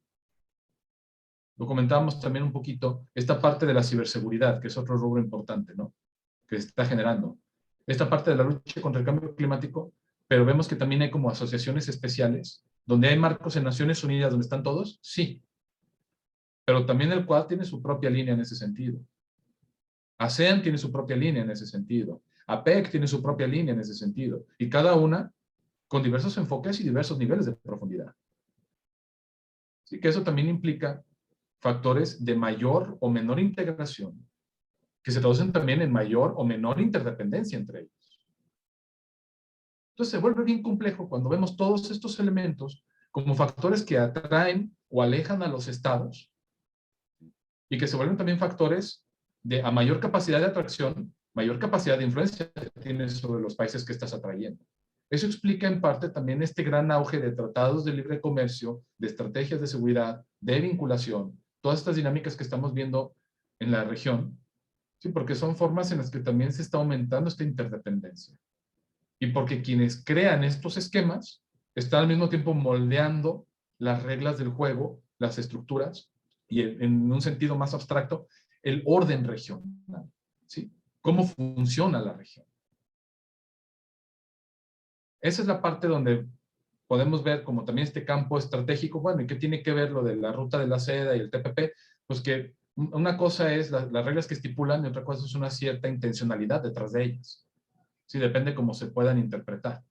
Lo comentábamos también un poquito, esta parte de la ciberseguridad, que es otro rubro importante, ¿no? Que se está generando. Esta parte de la lucha contra el cambio climático, pero vemos que también hay como asociaciones especiales, donde hay marcos en Naciones Unidas, donde están todos, sí. Pero también el Quad tiene su propia línea en ese sentido. ASEAN tiene su propia línea en ese sentido. APEC tiene su propia línea en ese sentido. Y cada una con diversos enfoques y diversos niveles de profundidad. Así que eso también implica factores de mayor o menor integración, que se traducen también en mayor o menor interdependencia entre ellos. Entonces se vuelve bien complejo cuando vemos todos estos elementos como factores que atraen o alejan a los estados y que se vuelven también factores de a mayor capacidad de atracción, mayor capacidad de influencia que tienes sobre los países que estás atrayendo. Eso explica en parte también este gran auge de tratados de libre comercio, de estrategias de seguridad, de vinculación, todas estas dinámicas que estamos viendo en la región, ¿sí? Porque son formas en las que también se está aumentando esta interdependencia. Y porque quienes crean estos esquemas están al mismo tiempo moldeando las reglas del juego, las estructuras, y en un sentido más abstracto, el orden regional, ¿sí? Cómo funciona la región. Esa es la parte donde podemos ver como también este campo estratégico. Bueno, ¿y qué tiene que ver lo de la ruta de la seda y el TPP? Pues que una cosa es las reglas que estipulan y otra cosa es una cierta intencionalidad detrás de ellas. Sí, depende cómo se puedan interpretar.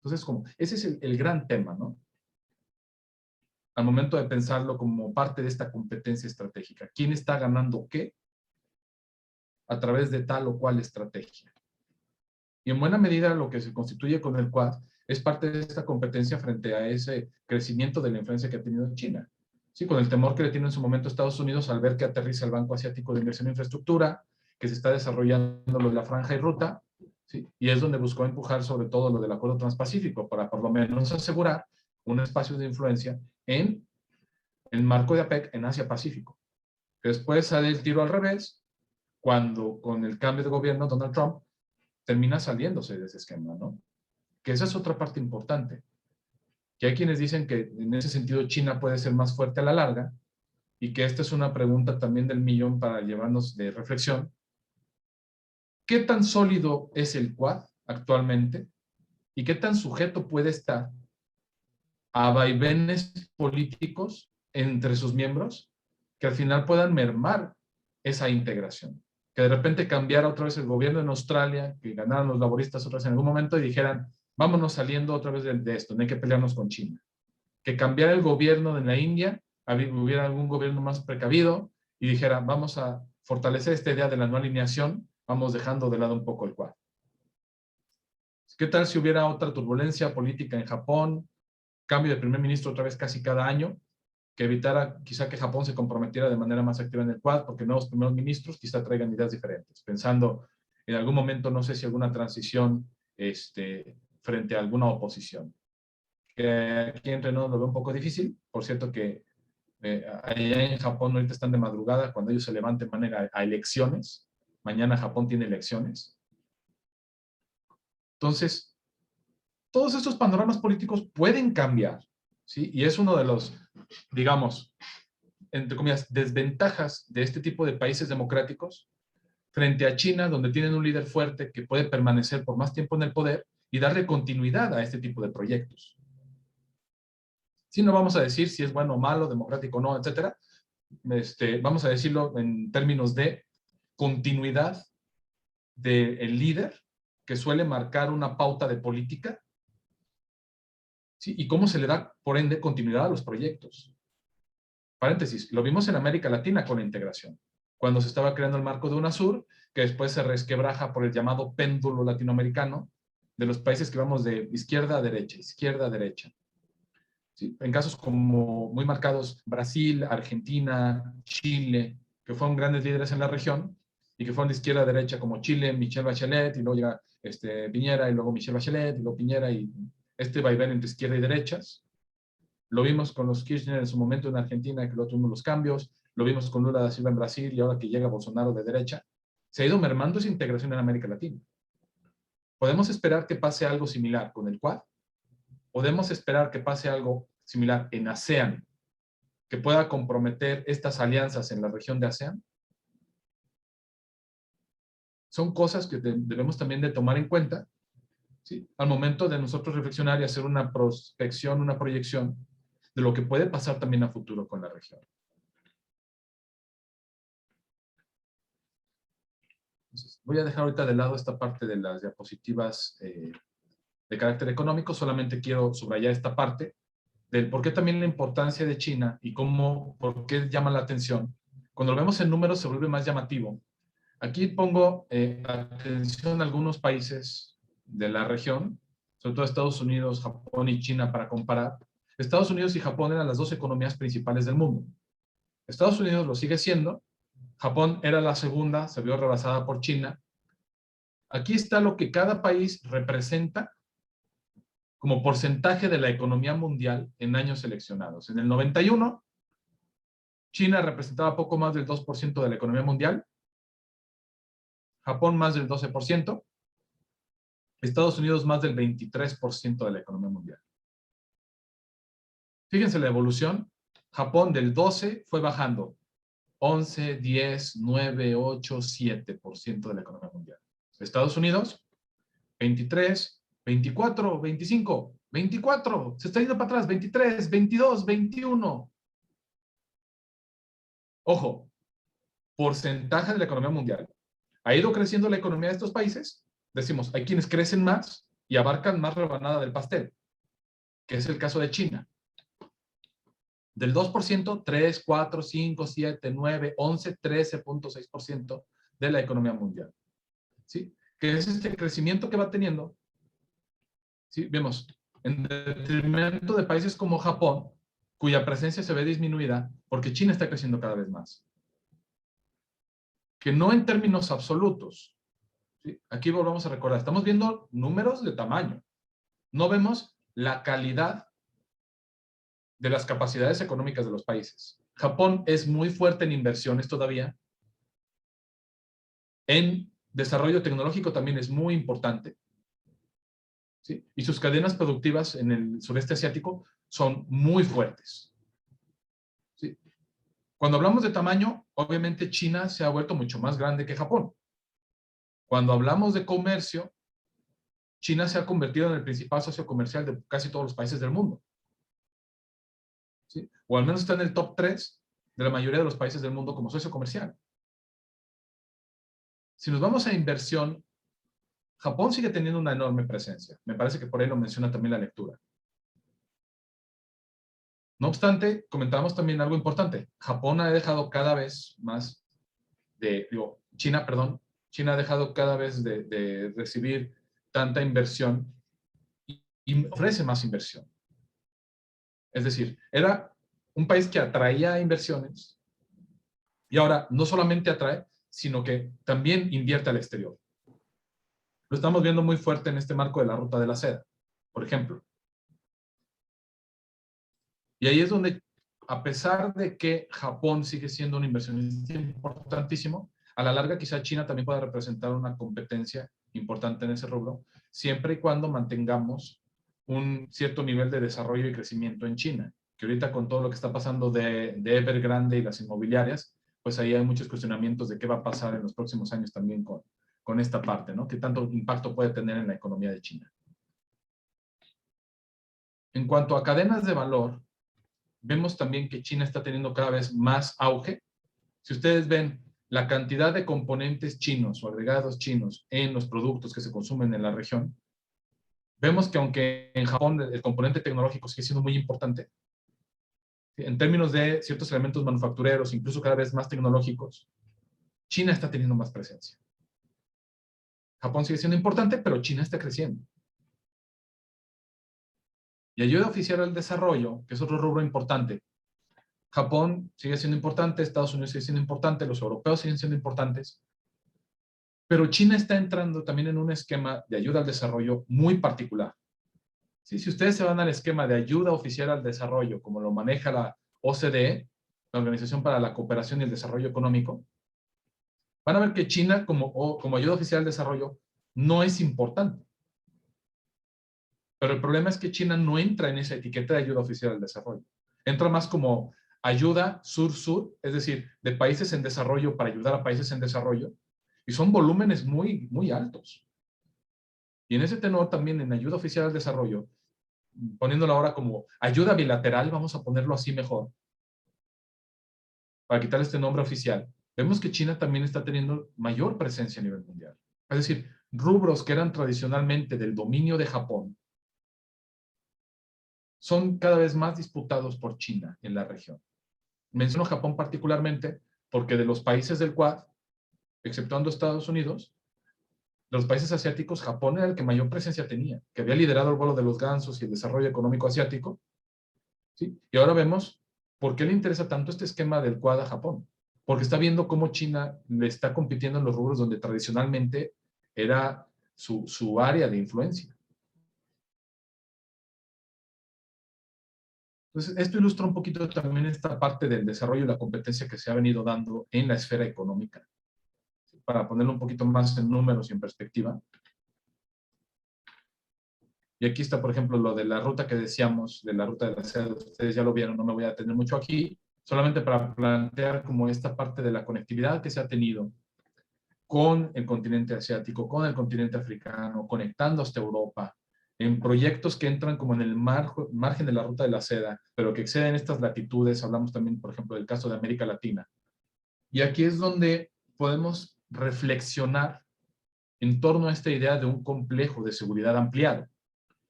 Entonces, ese es el gran tema, ¿no? Al momento de pensarlo como parte de esta competencia estratégica. ¿Quién está ganando qué a través de tal o cual estrategia? Y en buena medida lo que se constituye con el Quad es parte de esta competencia frente a ese crecimiento de la influencia que ha tenido China. Sí, con el temor que le tiene en su momento Estados Unidos al ver que aterriza el Banco Asiático de Inversión en Infraestructura, que se está desarrollando lo de la franja y ruta, ¿sí? Y es donde buscó empujar sobre todo lo del Acuerdo Transpacífico para por lo menos asegurar un espacio de influencia en el marco de APEC en Asia-Pacífico. Después sale el tiro al revés, cuando con el cambio de gobierno Donald Trump termina saliéndose de ese esquema, ¿no? Que esa es otra parte importante. Que hay quienes dicen que en ese sentido China puede ser más fuerte a la larga y que esta es una pregunta también del millón para llevarnos de reflexión. ¿Qué tan sólido es el Quad actualmente y qué tan sujeto puede estar a vaivenes políticos entre sus miembros que al final puedan mermar esa integración. Que de repente cambiara otra vez el gobierno en Australia, que ganaran los laboristas otra vez en algún momento y dijeran, vámonos saliendo otra vez de esto, no hay que pelearnos con China. Que cambiara el gobierno de la India, hubiera algún gobierno más precavido y dijera, vamos a fortalecer esta idea de la no alineación, vamos dejando de lado un poco el Quad. ¿Qué tal si hubiera otra turbulencia política en Japón, cambio de primer ministro otra vez casi cada año, que evitara quizá que Japón se comprometiera de manera más activa en el Quad, porque nuevos primeros ministros quizá traigan ideas diferentes, pensando en algún momento, no sé si alguna transición frente a alguna oposición. Aquí entre nosotros lo veo un poco difícil, por cierto que allá en Japón ahorita están de madrugada, cuando ellos se levanten van a elecciones, mañana Japón tiene elecciones. Entonces, todos estos panoramas políticos pueden cambiar, ¿sí? Y es uno de los, digamos, entre comillas, desventajas de este tipo de países democráticos frente a China, donde tienen un líder fuerte que puede permanecer por más tiempo en el poder y darle continuidad a este tipo de proyectos. Si no vamos a decir si es bueno o malo, democrático o no, etcétera, vamos a decirlo en términos de continuidad del líder que suele marcar una pauta de política, ¿sí? Y cómo se le da, por ende, continuidad a los proyectos. Paréntesis, lo vimos en América Latina con la integración, cuando se estaba creando el marco de UNASUR, que después se resquebraja por el llamado péndulo latinoamericano, de los países que vamos de izquierda a derecha, izquierda a derecha. ¿Sí? En casos como muy marcados Brasil, Argentina, Chile, que fueron grandes líderes en la región, y que fueron de izquierda a derecha como Chile, Michelle Bachelet, y luego llega Piñera, y luego Michelle Bachelet, y luego Piñera, y vaivén entre izquierda y derechas. Lo vimos con los Kirchner en su momento en Argentina, que luego tuvimos los cambios. Lo vimos con Lula da Silva en Brasil y ahora que llega Bolsonaro de derecha. Se ha ido mermando esa integración en América Latina. ¿Podemos esperar que pase algo similar con el Quad? ¿Podemos esperar que pase algo similar en ASEAN, que pueda comprometer estas alianzas en la región de ASEAN? Son cosas que debemos también de tomar en cuenta, ¿sí? Al momento de nosotros reflexionar y hacer una prospección, una proyección de lo que puede pasar también a futuro con la región. Entonces, voy a dejar ahorita de lado esta parte de las diapositivas de carácter económico, solamente quiero subrayar esta parte del por qué también la importancia de China y cómo, por qué llama la atención. Cuando lo vemos en números se vuelve más llamativo. Aquí pongo atención a algunos países de la región, sobre todo Estados Unidos, Japón y China para comparar. Estados Unidos y Japón eran las dos economías principales del mundo. Estados Unidos lo sigue siendo, Japón era la segunda, se vio rebasada por China. Aquí está lo que cada país representa como porcentaje de la economía mundial en años seleccionados. En el 91, China representaba poco más del 2% de la economía mundial, Japón más del 12%, Estados Unidos más del 23% de la economía mundial. Fíjense la evolución. Japón del 12 fue bajando 11, 10, 9, 8, 7% de la economía mundial. Estados Unidos 23, 24, 25, 24, se está yendo para atrás, 23, 22, 21. Ojo, porcentaje de la economía mundial. ¿Ha ido creciendo la economía de estos países? Decimos, hay quienes crecen más y abarcan más rebanada del pastel, que es el caso de China. Del 2%, 3, 4, 5, 7, 9, 11, 13.6% de la economía mundial. ¿Sí? Que es este crecimiento que va teniendo. ¿Sí? Vemos, en detrimento de países como Japón, cuya presencia se ve disminuida porque China está creciendo cada vez más. Que no en términos absolutos. ¿Sí? Aquí volvamos a recordar, estamos viendo números de tamaño. No vemos la calidad de las capacidades económicas de los países. Japón es muy fuerte en inversiones todavía. En desarrollo tecnológico también es muy importante. ¿Sí? Y sus cadenas productivas en el sureste asiático son muy fuertes. ¿Sí? Cuando hablamos de tamaño, obviamente China se ha vuelto mucho más grande que Japón. Cuando hablamos de comercio, China se ha convertido en el principal socio comercial de casi todos los países del mundo. ¿sí? O al menos está en el top 3 de la mayoría de los países del mundo como socio comercial. Si nos vamos a inversión, Japón sigue teniendo una enorme presencia. Me parece que por ahí lo menciona también la lectura. No obstante, comentamos también algo importante. Japón ha dejado cada vez más China, perdón, China ha dejado cada vez de recibir tanta inversión y ofrece más inversión. Es decir, era un país que atraía inversiones y ahora no solamente atrae, sino que también invierte al exterior. Lo estamos viendo muy fuerte en este marco de la ruta de la seda, por ejemplo. Y ahí es donde, a pesar de que Japón sigue siendo un inversionista importantísimo, a la larga quizá China también pueda representar una competencia importante en ese rubro, siempre y cuando mantengamos un cierto nivel de desarrollo y crecimiento en China, que ahorita con todo lo que está pasando de Evergrande y las inmobiliarias, pues ahí hay muchos cuestionamientos de qué va a pasar en los próximos años también con esta parte, ¿no? ¿Qué tanto impacto puede tener en la economía de China? En cuanto a cadenas de valor, vemos también que China está teniendo cada vez más auge. Si ustedes ven la cantidad de componentes chinos o agregados chinos en los productos que se consumen en la región, vemos que aunque en Japón el componente tecnológico sigue siendo muy importante, en términos de ciertos elementos manufactureros, incluso cada vez más tecnológicos, China está teniendo más presencia. Japón sigue siendo importante, pero China está creciendo. Y ayuda oficial al desarrollo, que es otro rubro importante. Japón sigue siendo importante, Estados Unidos sigue siendo importante, los europeos siguen siendo importantes, pero China está entrando también en un esquema de ayuda al desarrollo muy particular. ¿Sí? Si ustedes se van al esquema de ayuda oficial al desarrollo, como lo maneja la OCDE, la Organización para la Cooperación y el Desarrollo Económico, van a ver que China como ayuda oficial al desarrollo no es importante. Pero el problema es que China no entra en esa etiqueta de ayuda oficial al desarrollo. Entra más como ayuda sur-sur, es decir, de países en desarrollo para ayudar a países en desarrollo, y son volúmenes muy, muy altos. Y en ese tenor también en ayuda oficial al desarrollo, poniéndolo ahora como ayuda bilateral, vamos a ponerlo así mejor, para quitar este nombre oficial, vemos que China también está teniendo mayor presencia a nivel mundial. Es decir, rubros que eran tradicionalmente del dominio de Japón, son cada vez más disputados por China en la región. Menciono Japón particularmente porque de los países del Quad, exceptuando Estados Unidos, de los países asiáticos, Japón era el que mayor presencia tenía, que había liderado el vuelo de los gansos y el desarrollo económico asiático. ¿Sí? Y ahora vemos por qué le interesa tanto este esquema del Quad a Japón. Porque está viendo cómo China le está compitiendo en los rubros donde tradicionalmente era su área de influencia. Entonces, esto ilustra un poquito también esta parte del desarrollo y la competencia que se ha venido dando en la esfera económica. Para ponerlo un poquito más en números y en perspectiva. Y aquí está, por ejemplo, lo de la ruta que decíamos, de la ruta de la seda. Ustedes ya lo vieron, no me voy a detener mucho aquí, solamente para plantear como esta parte de la conectividad que se ha tenido con el continente asiático, con el continente africano, conectando hasta Europa, en proyectos que entran como en el margen de la ruta de la seda, pero que exceden estas latitudes. Hablamos también, por ejemplo, del caso de América Latina. Y aquí es donde podemos reflexionar en torno a esta idea de un complejo de seguridad ampliado.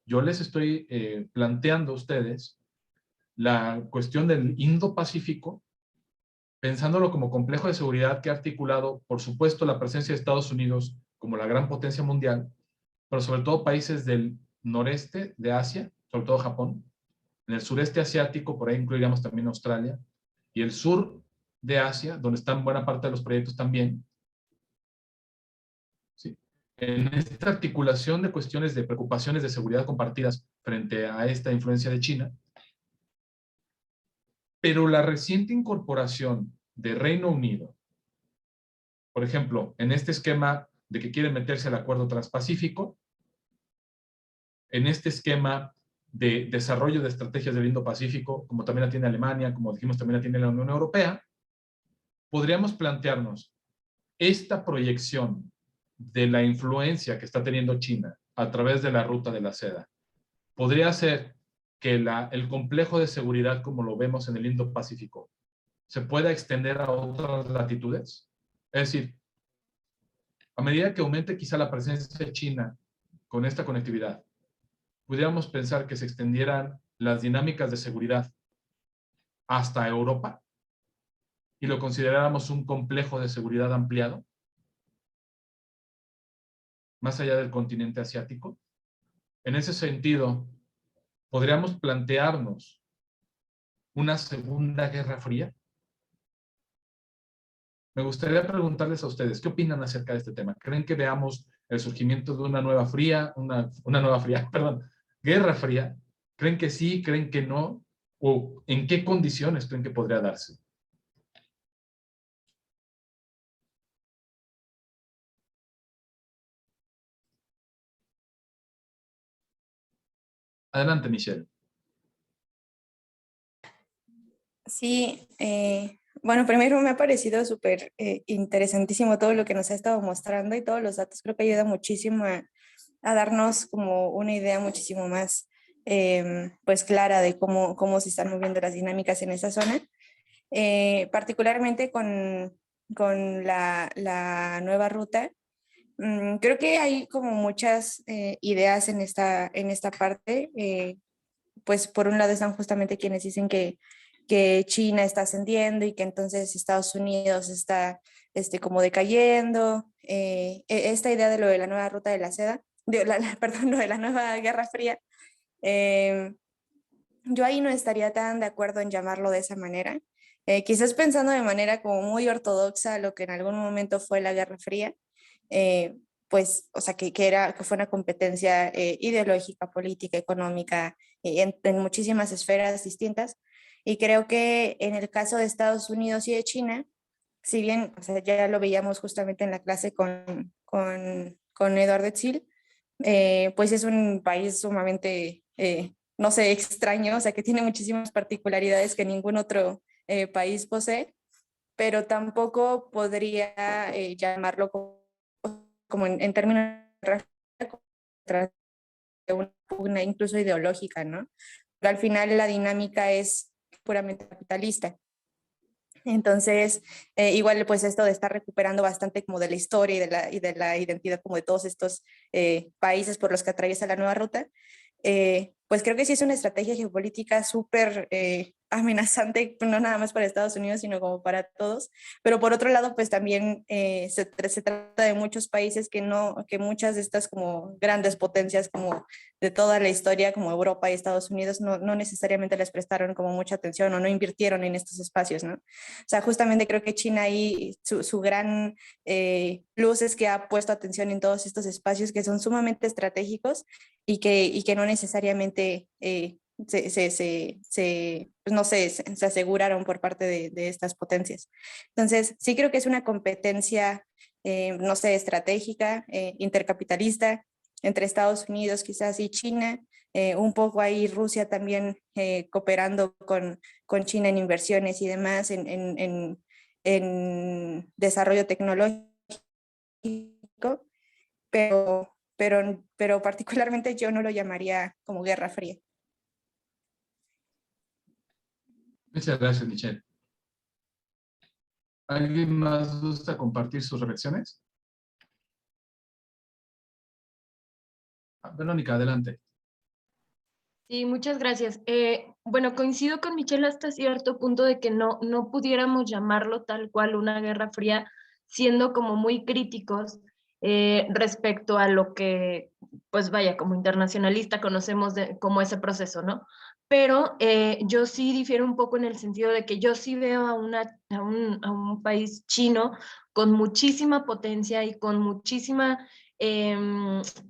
Yo les estoy planteando a ustedes la cuestión del Indo-Pacífico, pensándolo como complejo de seguridad que ha articulado, por supuesto, la presencia de Estados Unidos como la gran potencia mundial, pero sobre todo países del noreste de Asia, sobre todo Japón, en el sureste asiático, por ahí incluiríamos también Australia, y el sur de Asia, donde están buena parte de los proyectos también. ¿Sí? En esta articulación de cuestiones de preocupaciones de seguridad compartidas frente a esta influencia de China, pero la reciente incorporación de Reino Unido, por ejemplo, en este esquema de que quieren meterse al Acuerdo Transpacífico, en este esquema de desarrollo de estrategias del Indo-Pacífico, como también la tiene Alemania, como dijimos también la tiene la Unión Europea, podríamos plantearnos esta proyección de la influencia que está teniendo China a través de la ruta de la seda. Podría ser que el complejo de seguridad, como lo vemos en el Indo-Pacífico, se pueda extender a otras latitudes? Es decir, a medida que aumente quizá la presencia de China con esta conectividad, pudiéramos pensar que se extendieran las dinámicas de seguridad hasta Europa y lo consideráramos un complejo de seguridad ampliado, más allá del continente asiático. En ese sentido, ¿podríamos plantearnos una segunda guerra fría? Me gustaría preguntarles a ustedes, ¿qué opinan acerca de este tema? ¿Creen que veamos el surgimiento de una nueva fría, perdón, guerra fría? ¿Creen que sí? ¿Creen que no? ¿O en qué condiciones creen que podría darse? Adelante, Michelle. Sí, bueno, primero me ha parecido súper interesantísimo todo lo que nos ha estado mostrando y todos los datos. Creo que ayuda muchísimo a darnos como una idea muchísimo más pues clara de cómo se están moviendo las dinámicas en esa zona. Particularmente con la nueva ruta. Creo que hay como muchas ideas en esta parte. Pues por un lado están justamente quienes dicen que China está ascendiendo y que entonces Estados Unidos está como decayendo. Esta idea de lo de la nueva ruta de la seda, perdón, lo de la nueva Guerra Fría, yo ahí no estaría tan de acuerdo en llamarlo de esa manera. Quizás pensando de manera como muy ortodoxa lo que en algún momento fue la Guerra Fría, pues, o sea, que fue una competencia ideológica, política, económica, en muchísimas esferas distintas. Y creo que en el caso de Estados Unidos y de China, si bien, o sea, ya lo veíamos justamente en la clase con Eduardo Etzil, pues es un país sumamente, no sé, extraño, o sea, que tiene muchísimas particularidades que ningún otro país posee, pero tampoco podría llamarlo como en términos de una pugna incluso ideológica, ¿no? Pero al final la dinámica es puramente capitalista. Entonces, igual pues esto de estar recuperando bastante como de la historia y de la identidad como de todos estos países por los que atraviesa la nueva ruta, pues creo que sí es una estrategia geopolítica súper amenazante, no nada más para Estados Unidos, sino como para todos. Pero por otro lado, pues también se trata de muchos países que muchas de estas como grandes potencias como de toda la historia, como Europa y Estados Unidos, no necesariamente les prestaron como mucha atención o no invirtieron en estos espacios, ¿no? O sea, justamente creo que China ahí su gran plus es que ha puesto atención en todos estos espacios que son sumamente estratégicos y que no necesariamente pues no sé, se aseguraron por parte de estas potencias. Entonces, sí creo que es una competencia, no sé, estratégica, intercapitalista, entre Estados Unidos quizás y China, un poco ahí Rusia también cooperando con China en inversiones y demás, en desarrollo tecnológico, pero particularmente yo no lo llamaría como Guerra Fría. Muchas gracias, Michelle. ¿Alguien más gusta compartir sus reflexiones? Verónica, adelante. Sí, muchas gracias. Bueno, coincido con Michelle hasta cierto punto de que no pudiéramos llamarlo tal cual una guerra fría, siendo como muy críticos respecto a lo que, pues vaya, como internacionalista conocemos como ese proceso, ¿no? Pero yo sí difiero un poco en el sentido de que yo sí veo a un país chino con muchísima potencia y con muchísima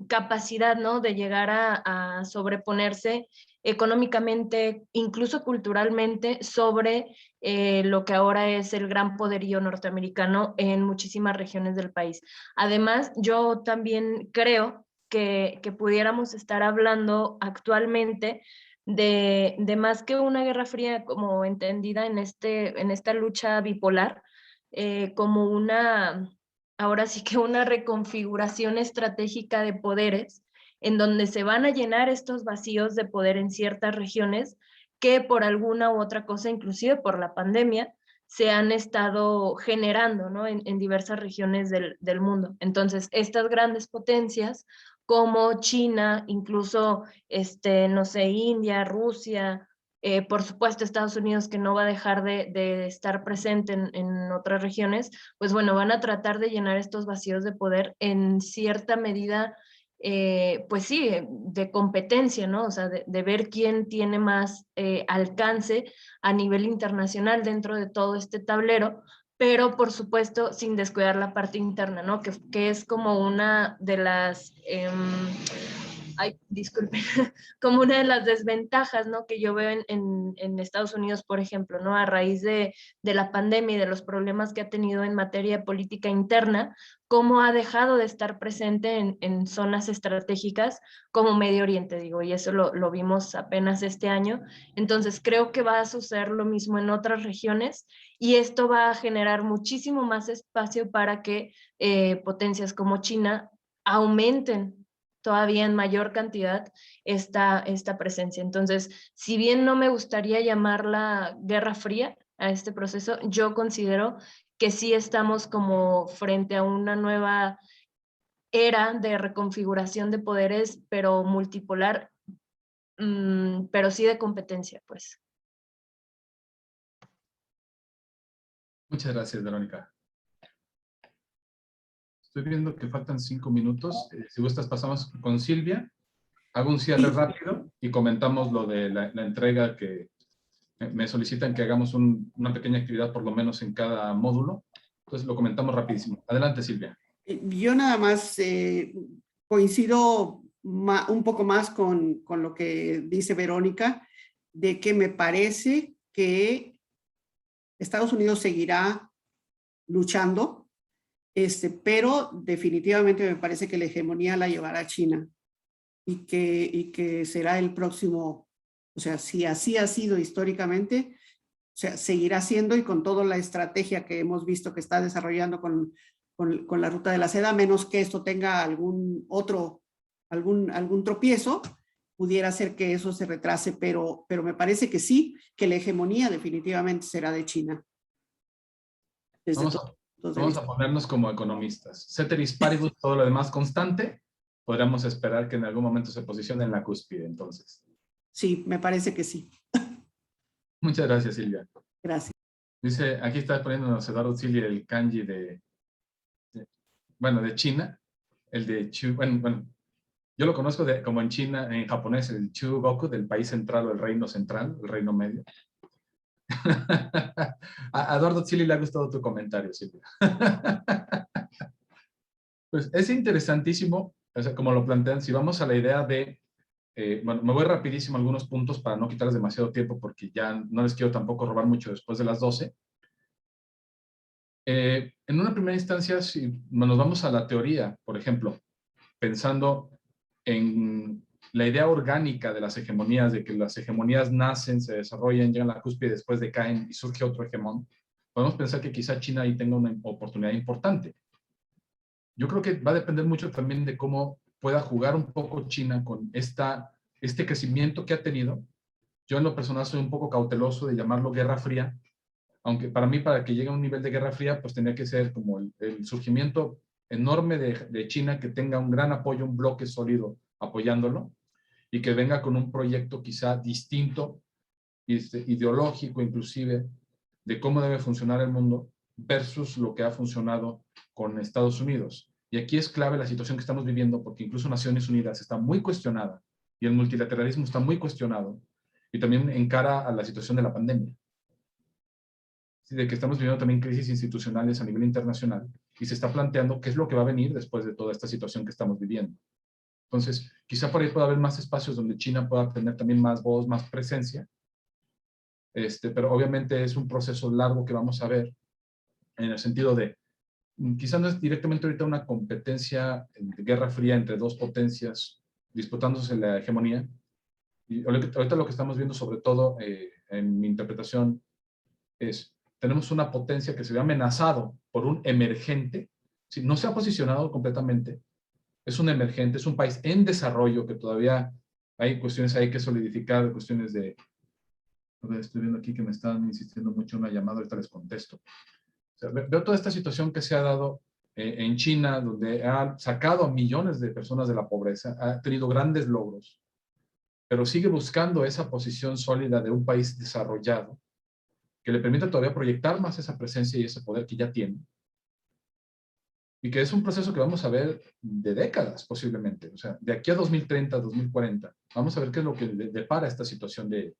capacidad, ¿no? De llegar a sobreponerse económicamente, incluso culturalmente, sobre lo que ahora es el gran poderío norteamericano en muchísimas regiones del país. Además, yo también creo que pudiéramos estar hablando actualmente de más que una guerra fría como entendida en esta lucha bipolar, como ahora sí que una reconfiguración estratégica de poderes en donde se van a llenar estos vacíos de poder en ciertas regiones que por alguna u otra cosa, inclusive por la pandemia, se han estado generando, ¿no? en diversas regiones del mundo. Entonces, estas grandes potencias como China, incluso, no sé, India, Rusia, por supuesto Estados Unidos, que no va a dejar de estar presente en otras regiones, pues bueno, van a tratar de llenar estos vacíos de poder en cierta medida, pues sí, de competencia, ¿no? O sea, de ver quién tiene más alcance a nivel internacional dentro de todo este tablero, pero por supuesto sin descuidar la parte interna, ¿no? Que es como una de las, ay, disculpen, como una de las desventajas, ¿no? Que yo veo en Estados Unidos, por ejemplo, ¿no? A raíz de la pandemia y de los problemas que ha tenido en materia de política interna, cómo ha dejado de estar presente en zonas estratégicas como Medio Oriente, digo, y eso lo vimos apenas este año. Entonces, creo que va a suceder lo mismo en otras regiones y esto va a generar muchísimo más espacio para que potencias como China aumenten todavía en mayor cantidad esta presencia. Entonces, si bien no me gustaría llamarla Guerra Fría a este proceso, yo considero que sí estamos como frente a una nueva era de reconfiguración de poderes, pero multipolar, pero sí de competencia, pues. Muchas gracias, Verónica. Estoy viendo que faltan 5 minutos. Si gustas, pasamos con Silvia. Hago un cierre rápido y comentamos lo de la entrega que me solicitan que hagamos una pequeña actividad por lo menos en cada módulo. Entonces lo comentamos rapidísimo. Adelante, Silvia. Yo nada más coincido un poco más con lo que dice Verónica, de que me parece que Estados Unidos seguirá luchando, pero definitivamente me parece que la hegemonía la llevará China y que será el próximo, o sea, si así ha sido históricamente, o sea, seguirá siendo, y con toda la estrategia que hemos visto que está desarrollando con la ruta de la seda, menos que esto tenga algún tropiezo, pudiera ser que eso se retrase, pero me parece que sí, que la hegemonía definitivamente será de China. Vamos a ponernos como economistas. Ceteris paribus, todo lo demás constante, podríamos esperar que en algún momento se posicione en la cúspide, entonces. Sí, me parece que sí. Muchas gracias, Silvia. Gracias. Dice, aquí está poniéndonos Eduardo Silvia el kanji de China, el de Chu, bueno, yo lo conozco como en China, en japonés, el Chugoku, del país central o el reino central, el reino medio. A Eduardo Silvia le ha gustado tu comentario, Silvia. Pues es interesantísimo, o sea, como lo plantean, si vamos a la idea de, bueno, me voy rapidísimo a algunos puntos para no quitarles demasiado tiempo porque ya no les quiero tampoco robar mucho después de las 12. En una primera instancia, si nos vamos a la teoría, por ejemplo, pensando en la idea orgánica de las hegemonías, de que las hegemonías nacen, se desarrollan, llegan a la cúspide, después decaen y surge otro hegemón, podemos pensar que quizá China ahí tenga una oportunidad importante. Yo creo que va a depender mucho también de cómo pueda jugar un poco China con este crecimiento que ha tenido. Yo en lo personal soy un poco cauteloso de llamarlo Guerra Fría, aunque para mí, para que llegue a un nivel de Guerra Fría, pues tendría que ser como el surgimiento enorme de China, que tenga un gran apoyo, un bloque sólido apoyándolo, y que venga con un proyecto quizá distinto, ideológico inclusive, de cómo debe funcionar el mundo versus lo que ha funcionado con Estados Unidos. Y aquí es clave la situación que estamos viviendo, porque incluso Naciones Unidas está muy cuestionada y el multilateralismo está muy cuestionado, y también encara a la situación de la pandemia, de que estamos viviendo también crisis institucionales a nivel internacional, y se está planteando qué es lo que va a venir después de toda esta situación que estamos viviendo. Entonces, quizá por ahí pueda haber más espacios donde China pueda tener también más voz, más presencia, pero obviamente es un proceso largo que vamos a ver, en el sentido de, quizá no es directamente ahorita una competencia de guerra fría entre dos potencias disputándose la hegemonía, y ahorita lo que estamos viendo sobre todo en mi interpretación es, tenemos una potencia que se ve amenazado por un emergente, no se ha posicionado completamente, es un emergente, es un país en desarrollo que todavía hay cuestiones ahí que solidificar, cuestiones de... A ver, estoy viendo aquí que me están insistiendo mucho en una llamada, ahorita les contesto. O sea, veo toda esta situación que se ha dado en China, donde ha sacado a millones de personas de la pobreza, ha tenido grandes logros, pero sigue buscando esa posición sólida de un país desarrollado que le permita todavía proyectar más esa presencia y ese poder que ya tiene. Y que es un proceso que vamos a ver de décadas posiblemente. O sea, de aquí a 2030, 2040, vamos a ver qué es lo que depara esta situación de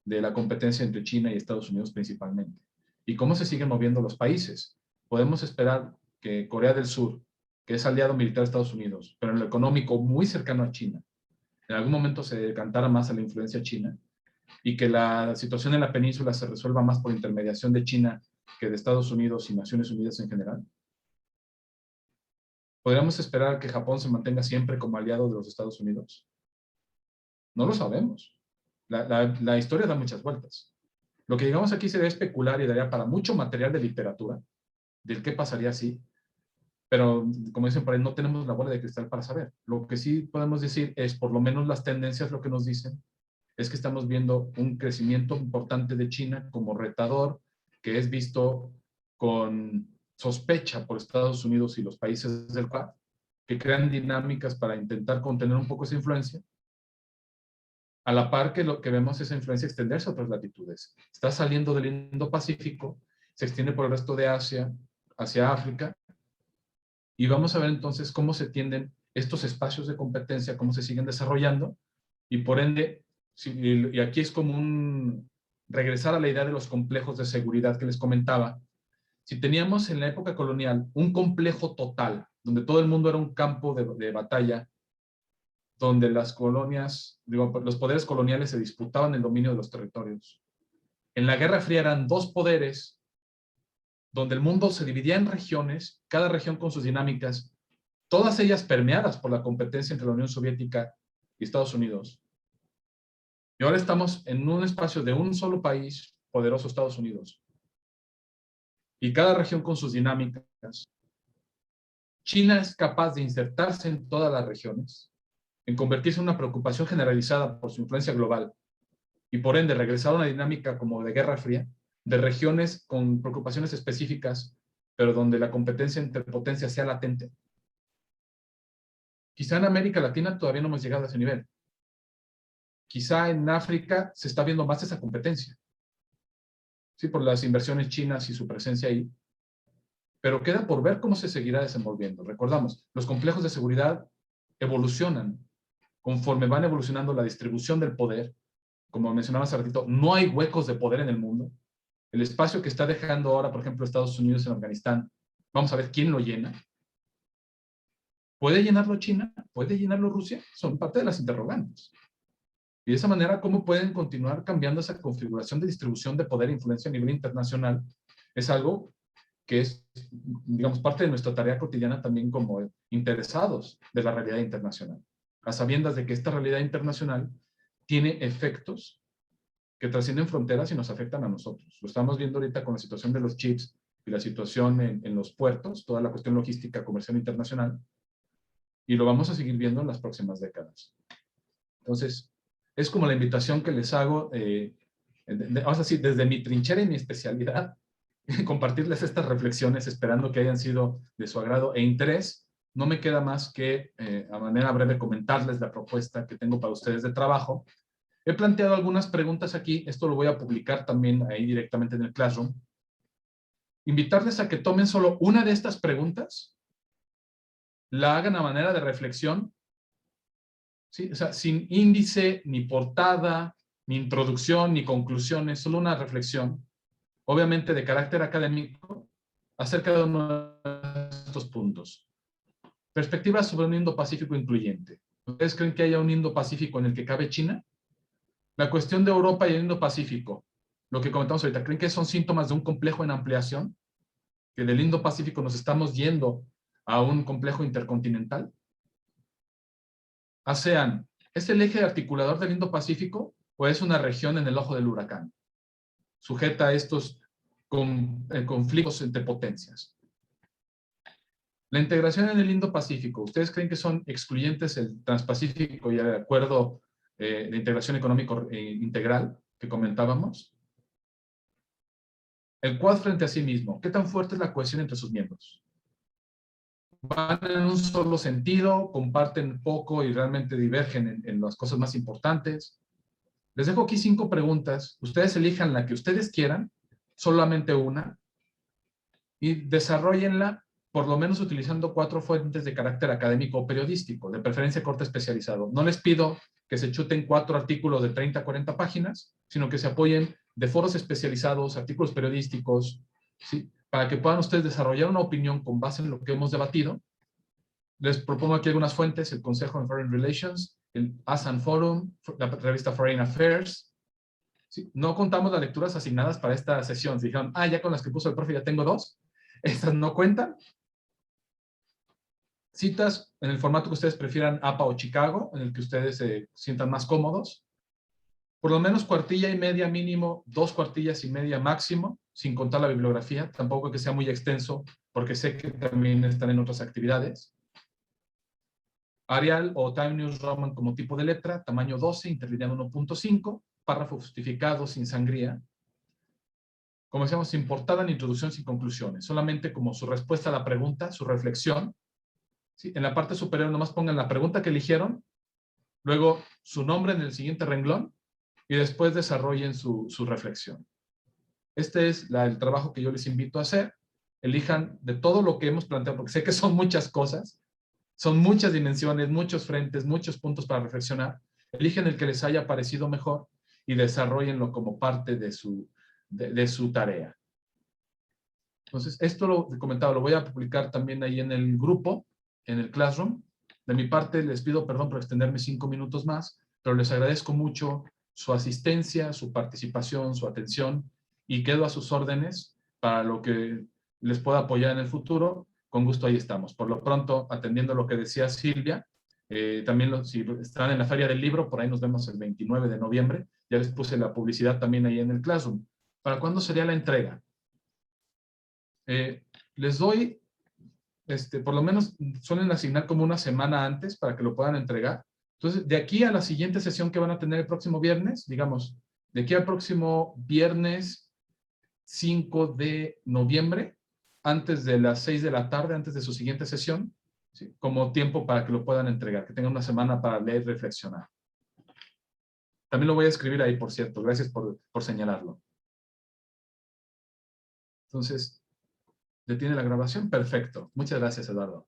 la competencia entre China y Estados Unidos principalmente. Y cómo se siguen moviendo los países. Podemos esperar que Corea del Sur, que es aliado militar de Estados Unidos, pero en lo económico muy cercano a China, en algún momento se decantara más a la influencia china y que la situación en la península se resuelva más por intermediación de China que de Estados Unidos y Naciones Unidas en general. ¿Podríamos esperar que Japón se mantenga siempre como aliado de los Estados Unidos? No lo sabemos. La historia da muchas vueltas. Lo que digamos aquí sería especular y daría para mucho material de literatura del qué pasaría así, pero como dicen por ahí, no tenemos la bola de cristal para saber. Lo que sí podemos decir es, por lo menos las tendencias lo que nos dicen, es que estamos viendo un crecimiento importante de China como retador, que es visto con sospecha por Estados Unidos y los países del Quad, que crean dinámicas para intentar contener un poco esa influencia, a la par que lo que vemos esa influencia extenderse a otras latitudes. Está saliendo del Indo-Pacífico, se extiende por el resto de Asia, hacia África, y vamos a ver entonces cómo se tienden estos espacios de competencia, cómo se siguen desarrollando, y por ende, y aquí es como un regresar a la idea de los complejos de seguridad que les comentaba. Si teníamos en la época colonial un complejo total, donde todo el mundo era un campo de batalla, donde las colonias, los poderes coloniales se disputaban el dominio de los territorios. En la Guerra Fría eran dos poderes, donde el mundo se dividía en regiones, cada región con sus dinámicas, todas ellas permeadas por la competencia entre la Unión Soviética y Estados Unidos. Y ahora estamos en un espacio de un solo país, poderoso Estados Unidos, y cada región con sus dinámicas. China es capaz de insertarse en todas las regiones, en convertirse en una preocupación generalizada por su influencia global y por ende regresar a una dinámica como de Guerra Fría, de regiones con preocupaciones específicas, pero donde la competencia entre potencias sea latente. Quizá en América Latina todavía no hemos llegado a ese nivel. Quizá en África se está viendo más esa competencia, sí, por las inversiones chinas y su presencia ahí, pero queda por ver cómo se seguirá desenvolviendo. Recordamos, los complejos de seguridad evolucionan conforme van evolucionando la distribución del poder. Como mencionaba hace ratito, no hay huecos de poder en el mundo. El espacio que está dejando ahora, por ejemplo, Estados Unidos en Afganistán, vamos a ver quién lo llena. ¿Puede llenarlo China? ¿Puede llenarlo Rusia? Son parte de las interrogantes. Y de esa manera, ¿cómo pueden continuar cambiando esa configuración de distribución de poder e influencia a nivel internacional? Es algo que es, digamos, parte de nuestra tarea cotidiana también como interesados de la realidad internacional, a sabiendas de que esta realidad internacional tiene efectos que trascienden fronteras y nos afectan a nosotros. Lo estamos viendo ahorita con la situación de los chips y la situación en los puertos, toda la cuestión logística comercial internacional, y lo vamos a seguir viendo en las próximas décadas. Entonces, es como la invitación que les hago, vamos a decir, desde mi trinchera y mi especialidad, compartirles estas reflexiones, esperando que hayan sido de su agrado e interés. No me queda más que, a manera breve, comentarles la propuesta que tengo para ustedes de trabajo. He planteado algunas preguntas aquí, esto lo voy a publicar también ahí directamente en el Classroom. Invitarles a que tomen solo una de estas preguntas, la hagan a manera de reflexión, ¿sí? O sea, sin índice, ni portada, ni introducción, ni conclusiones, solo una reflexión, obviamente de carácter académico, acerca de uno de estos puntos. Perspectivas sobre un Indo-Pacífico incluyente. ¿Ustedes creen que haya un Indo-Pacífico en el que cabe China? La cuestión de Europa y el Indo-Pacífico, lo que comentamos ahorita, ¿creen que son síntomas de un complejo en ampliación? ¿Que del Indo-Pacífico nos estamos yendo a un complejo intercontinental? ASEAN, ¿es el eje articulador del Indo-Pacífico o es una región en el ojo del huracán, sujeta a estos conflictos entre potencias? La integración en el Indo-Pacífico, ¿ustedes creen que son excluyentes el Transpacífico y el acuerdo de integración económico integral que comentábamos? El Quad frente a sí mismo, ¿qué tan fuerte es la cohesión entre sus miembros? ¿Van en un solo sentido, comparten poco y realmente divergen en las cosas más importantes? Les dejo aquí 5 preguntas. Ustedes elijan la que ustedes quieran, solamente una, y desarróllenla por lo menos utilizando 4 fuentes de carácter académico o periodístico, de preferencia corte especializado. No les pido que se chuten 4 artículos de 30 a 40 páginas, sino que se apoyen de foros especializados, artículos periodísticos, ¿sí? Para que puedan ustedes desarrollar una opinión con base en lo que hemos debatido. Les propongo aquí algunas fuentes: el Consejo de Foreign Relations, el ASEAN Forum, la revista Foreign Affairs. ¿Sí? No contamos las lecturas asignadas para esta sesión. Se dijeron, ya con las que puso el profe ya tengo 2. Estas no cuentan. Citas en el formato que ustedes prefieran, APA o Chicago, en el que ustedes se sientan más cómodos. Por lo menos cuartilla y media mínimo, 2 cuartillas y media máximo, sin contar la bibliografía. Tampoco que sea muy extenso, porque sé que también están en otras actividades. Arial o Time News Roman como tipo de letra, tamaño 12, interlineado 1.5, párrafo justificado, sin sangría. Como decíamos, sin portada ni introducción, sin conclusiones. Solamente como su respuesta a la pregunta, su reflexión. ¿Sí? En la parte superior nomás pongan la pregunta que eligieron, luego su nombre en el siguiente renglón y después desarrollen su reflexión. Este es el trabajo que yo les invito a hacer. Elijan de todo lo que hemos planteado, porque sé que son muchas cosas, son muchas dimensiones, muchos frentes, muchos puntos para reflexionar. Eligen el que les haya parecido mejor y desarrollenlo como parte de su tarea. Entonces, esto lo he comentado, lo voy a publicar también ahí en el grupo, en el Classroom. De mi parte, les pido perdón por extenderme 5 minutos más, pero les agradezco mucho su asistencia, su participación, su atención, y quedo a sus órdenes para lo que les pueda apoyar en el futuro. Con gusto ahí estamos. Por lo pronto, atendiendo lo que decía Silvia, también si están en la Feria del Libro, por ahí nos vemos el 29 de noviembre. Ya les puse la publicidad también ahí en el Classroom. ¿Para cuándo sería la entrega? Les doy, por lo menos suelen asignar como una semana antes para que lo puedan entregar. Entonces, de aquí a la siguiente sesión que van a tener el próximo viernes, digamos, de aquí al próximo viernes 5 de noviembre, antes de las 6 de la tarde, antes de su siguiente sesión, ¿sí? Como tiempo para que lo puedan entregar, que tengan una semana para leer y reflexionar. También lo voy a escribir ahí, por cierto. Gracias por señalarlo. Entonces, ¿detiene la grabación? Perfecto. Muchas gracias, Eduardo.